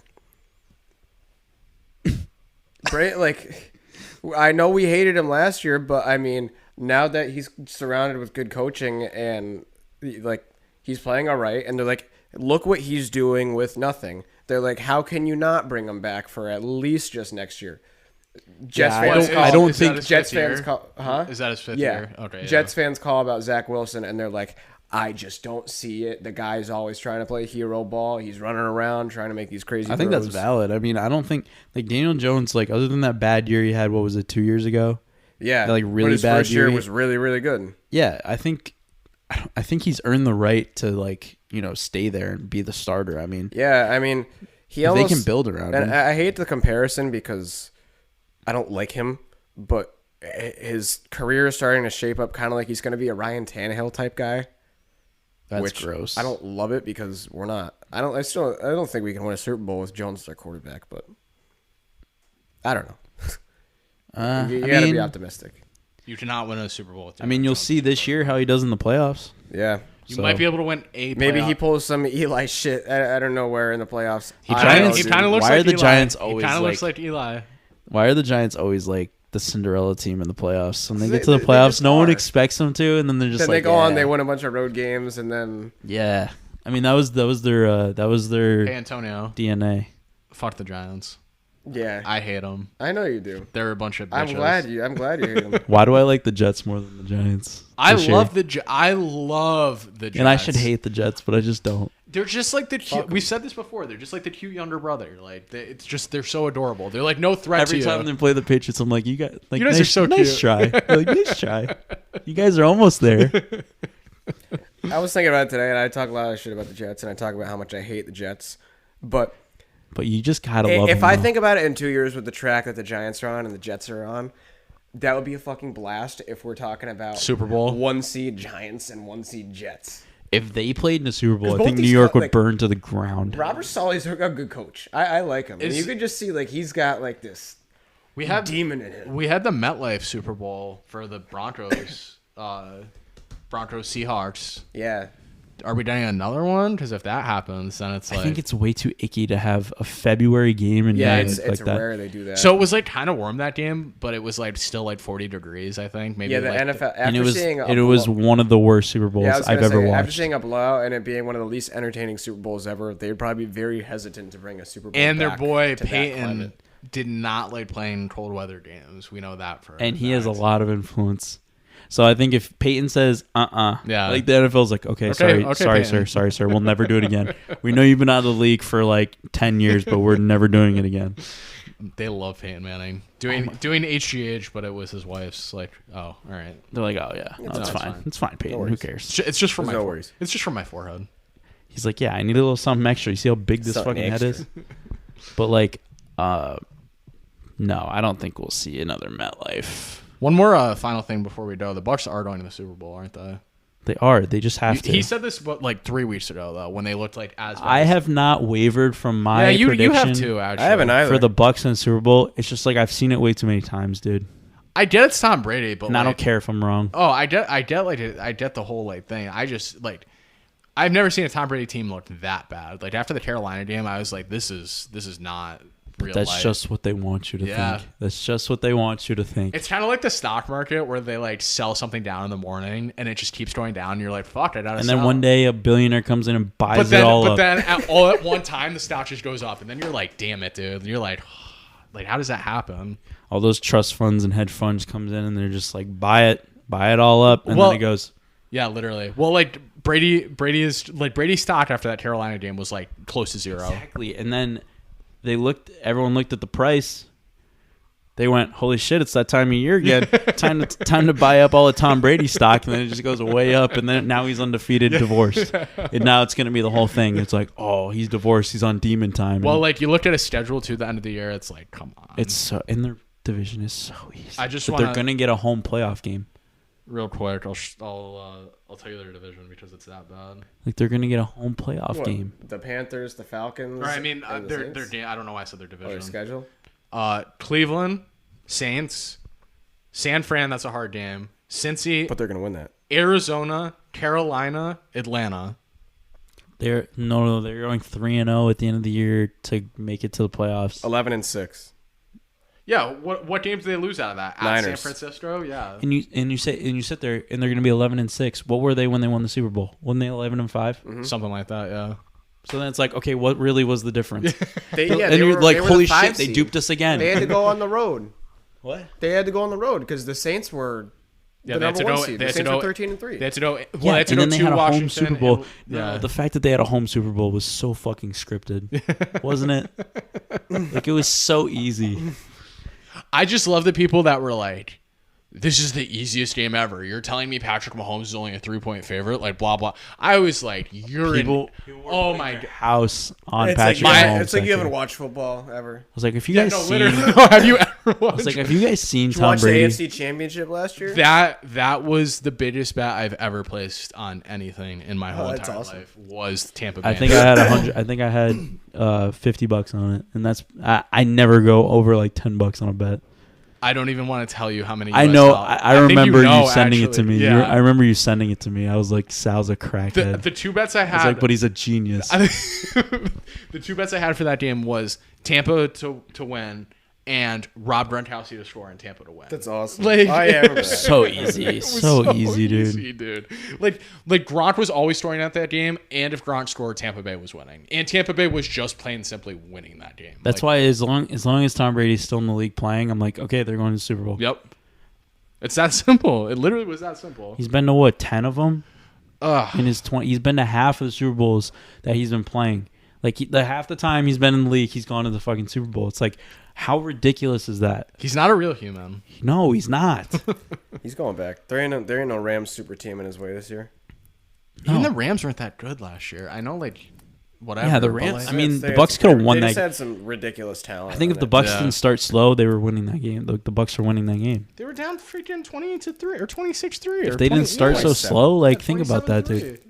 I know we hated him last year, but I mean, now that he's surrounded with good coaching and like he's playing all right, and they're like, look what he's doing with nothing. They're like, how can you not bring him back for at least just next year? Jets fans I don't is that think his Jets fifth year? fans call, huh? Is that his 5th Yeah. year? Okay. Jets fans call about Zach Wilson, and they're like, I just don't see it. The guy's always trying to play hero ball. He's running around trying to make these crazy I think throws. that's valid. I mean, I don't think like Daniel Jones, like other than that bad year he had, what was it, 2 years ago? Yeah, like really but his bad first year year. was really, really good. Yeah, I think he's earned the right to like stay there and be the starter. I mean, Yeah, I mean, he if almost they can build around and him. I hate the comparison because I don't like him, but his career is starting to shape up kind of like he's going to be a Ryan Tannehill type guy. That's which gross. I don't love it because we're not. I don't think we can win a Super Bowl with Jones as our quarterback, but I don't know. You got to be optimistic. You cannot win a Super Bowl with I mean, you'll see this year how he does in the playoffs. Yeah. You So- might be able to win a Maybe playoff. he pulls some Eli shit. I don't know where in the playoffs. He I tries- don't know, He dude. kind of looks Why like are the Eli. Giants He always kind of looks like- like Eli. Why are the Giants always like the Cinderella team in the playoffs? When they They- get to the they playoffs, just no one are. expects them to, and then they're just Then like, they go on, yeah. they win a bunch of road games, and then Yeah, I mean that was their Hey, Antonio. DNA. Fuck the Giants. yeah, I hate them. I know you do. They're a bunch of bitches. I'm glad you hate them. Why do I like the Jets more than the Giants? I this year? love the Jets. And I should hate the Jets, but I just don't. They're just like the cute. We've said this before. They're just like the cute younger brother. Like they're so adorable. They're like no threat Every to time you. they play the Patriots, I'm like, you guys You guys nice, are so nice cute. try. Like, nice try. You guys are almost there. I was thinking about it today, and I talk a lot of shit about the Jets, and I talk about how much I hate the Jets. But But you just gotta love if them, I though. think about it in 2 years with the track that the Giants are on and the Jets are on, that would be a fucking blast if we're talking about Super Bowl. 1 seed Giants and 1 seed Jets. If they played in the Super Bowl, I both think New these York would like- burn to the ground. Robert Saleh's a good coach. I like him. And you could just see like he's got like this We had demon in him. We had the MetLife Super Bowl for the Broncos, Broncos Seahawks. Yeah. Are we doing another one? Because if that happens, then it's like. I think it's way too icky to have a February game and Yeah, it's it's like that. rare they do that. So it was like kind of warm that game, but it was like still like 40 degrees. I think maybe. yeah, the like NFL And after it was seeing one of the worst Super Bowls I was I've gonna ever say, After watched. seeing a blowout and it being one of the least entertaining Super Bowls ever, they'd probably be very hesitant to bring a Super Bowl. And their back boy to that Peyton climate. did not like playing cold weather games. We know that for. And he has a fact. lot of influence. So I think if Peyton says, Yeah. like the NFL's like, okay, sorry, Peyton. sir, we'll never do it again. We know you've been out of the league for like 10 years, but we're never doing it again. They love Peyton Manning doing HGH, but it was his wife's. Like, oh, all right. They're like, oh yeah, no, it's fine. It's fine, Peyton. Who worries. cares? It's just from There's my. no worries. It's just from my forehead. He's like, yeah, I need a little something extra. You see how big this Something fucking head is? But like, no, I don't think we'll see another MetLife. One more final thing before we go. The Bucks are going to the Super Bowl, aren't they? They are. They just have to. He said this like 3 weeks ago though, when they looked like as. I have not wavered from my you prediction have too. Actually, I haven't either. for the Bucks in the Super Bowl. It's just like I've seen it way too many times, dude. I get it's Tom Brady, but And I like, don't care if I'm wrong. Oh, I get the whole like thing. I just like. I've never seen a Tom Brady team look that bad. Like after the Carolina game, I was like, this is not real That's life. just what they want you to Yeah. think. That's just what they want you to think. It's kind of like the stock market where they like sell something down in the morning and it just keeps going down. And you're like, fuck, I gotta And sell. then one day a billionaire comes in and buys but then, it all but up. then all at one time the stock just goes up, and then you're like, damn it, dude. And you're like how does that happen? All those trust funds and hedge funds comes in and they're just like, buy it all up, and Well- then it goes. Yeah, literally. Well, like Brady's stock after that Carolina game was like close to zero. Exactly. And then everyone looked at the price. They went, holy shit, it's that time of year again. time to buy up all the Tom Brady stock, and then it just goes way up, and then now he's undefeated, divorced. And now it's gonna be the whole thing. It's like, oh, he's divorced, he's on demon time. Well, And like you looked at his schedule to the end of the year, it's like, come on. it's so, and their division is so easy. I just But they're wanna- gonna get a home playoff game. Real quick, I'll tell you their division because it's that bad. Like they're gonna get a home playoff What, game. The Panthers, the Falcons. Or I mean, and the their Saints? I don't know why I said their Oh, their division. schedule. Cleveland, Saints, San Fran. That's a hard game. Cincy, But they're gonna win that. Arizona, Carolina, Atlanta. They're going 3-0 at the end of the year to make it to the playoffs. 11-6. Yeah, what games do they lose out of that? At Niners. San Francisco, yeah. And you sit there and they're gonna be 11-6. What were they when they won the Super Bowl? Wasn't they 11-5? Something like that, yeah. So then it's like, okay, what really was the difference? They and you're were, like, they were holy the 5 shit, they seed. duped us again. They had to go on the road. What? They had to go on the road because the Saints were the they had number to one go- seed. they The had to Saints go- were 13-3. They had to go. Well, Yeah, they had to and go then they to had a home Washington. Super Bowl. and- No, yeah. the fact that they had a home Super Bowl was so fucking scripted, wasn't it? Like it was so easy. I just love the people that were like, this is the easiest game ever. You're telling me Patrick Mahomes is only a 3-point favorite? Like, blah, blah. I was like, oh my God. House on It's Patrick like, Mahomes. it's like you that haven't game. watched football ever. I was like, if you guys No, seen, literally. Have you ever I watched? was like, have you guys seen Did you Tom watch Brady? the AFC Championship last year? That was the biggest bet I've ever placed on anything in my whole that's entire awesome. life was Tampa Bay. I think I had 100. I think I had $50 on it, and that's I never go over like $10 on a bet. I don't even want to tell you how many. I US know. dollars. I think remember you know, sending it to actually. me. Yeah. I remember you sending it to me. I was like, Sal's a crackhead. the two bets I I was had. like, but he's a genius. the two bets I had for that game was Tampa to win and Rob Gronkowski to score and Tampa to win. That's awesome. Like- Oh, yeah, I remember that. So easy, It was so easy, dude. dude. Like Gronk was always scoring at that game, and if Gronk scored, Tampa Bay was winning, and Tampa Bay was just plain simply winning that game. That's Like, why as long as Tom Brady's still in the league playing, I'm like, okay, they're going to the Super Bowl. Yep. It's that simple. It literally was that simple. He's been to what, 10 of them Ugh. in his 20. He's been to half of the Super Bowls that he's been playing. Like the half the time he's been in the league, he's gone to the fucking Super Bowl. It's like, how ridiculous is that? He's not a real human. No, he's not. He's going back. There ain't no Rams super team in his way this year. Even No. the Rams weren't that good last year. I know, like, whatever. Yeah, the but, Rams- like- I mean, They the Bucks could have won They just that. had some ridiculous talent. I think on if the that Bucks Yeah. didn't start slow, they were winning that game. The Bucks are winning that game. they were down freaking 28-3 or 26-3. If they didn't start so 27. slow, like think about that, dude.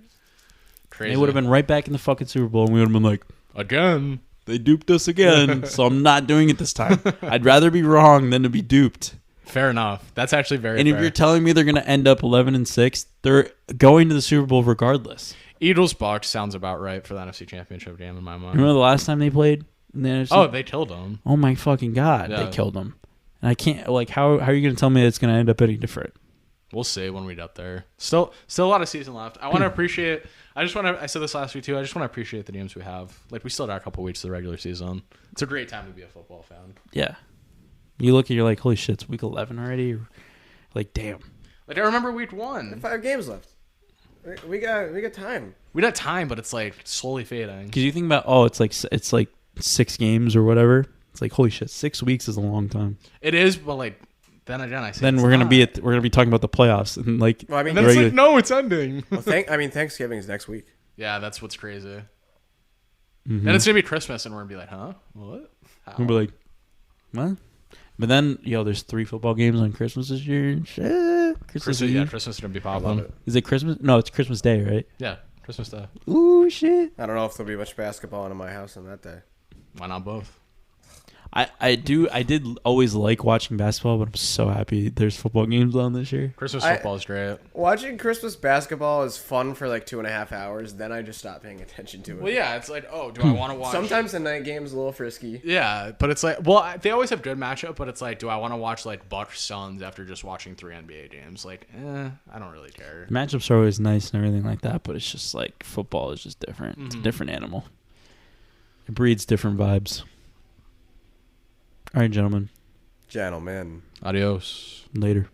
Crazy. They would have been right back in the fucking Super Bowl, and we would have been like, again. they duped us again, so I'm not doing it this time. I'd rather be wrong than to be duped. Fair enough. That's actually very And fair. if you're telling me they're going to end up 11-6, they're going to the Super Bowl regardless. Eagles Bucks sounds about right for the NFC Championship game in my mind. Remember the last time they played in the NFC? Oh, they killed them. Oh my fucking God, Yeah. they killed them. And I can't, like, how are you going to tell me it's going to end up any different? We'll see when we get there. Still a lot of season left. I want to appreciate. I said this last week too. I just want to appreciate the games we have. Like we still got a couple weeks of the regular season. It's a great time to be a football fan. Yeah. You look and you're like, holy shit, it's week 11 already? Like, damn. Like I remember week 1. 5 games left. We got time. We got time, but it's like slowly fading. Because you think about, it's like 6 games or whatever. It's like, holy shit, 6 weeks is a long time. It is, but like then again, I say Then it's we're gonna not. we're gonna be talking about the playoffs and like. Well, I mean, And then it's like, no, it's ending. well, Thanksgiving is next week. Yeah, that's what's crazy. Mhm. Then it's gonna be Christmas, and we're gonna be like, huh? What? How? We'll be like, what? But then, there's 3 football games on Christmas this year. Shit. Christmas Eve. Christmas is gonna be I love popping. it. Is it Christmas? No, it's Christmas Day, right? Yeah, Christmas Day. Ooh, shit. I don't know if there'll be much basketball in my house on that day. Why not both? I did always like watching basketball, but I'm so happy there's football games on this year. Christmas football is great. Watching Christmas basketball is fun for like 2.5 hours. Then I just stop paying attention to it. Well, yeah, it's like, oh, do I want to watch? Sometimes the night game's a little frisky. Yeah, but it's like, well, they always have good matchup, but it's like, do I want to watch like Bucks Suns after just watching 3 NBA games? Like, I don't really care. Matchups are always nice and everything like that, but it's just like football is just different. It's a different animal. It breeds different vibes. All right, gentlemen. Gentlemen. Adios. Later.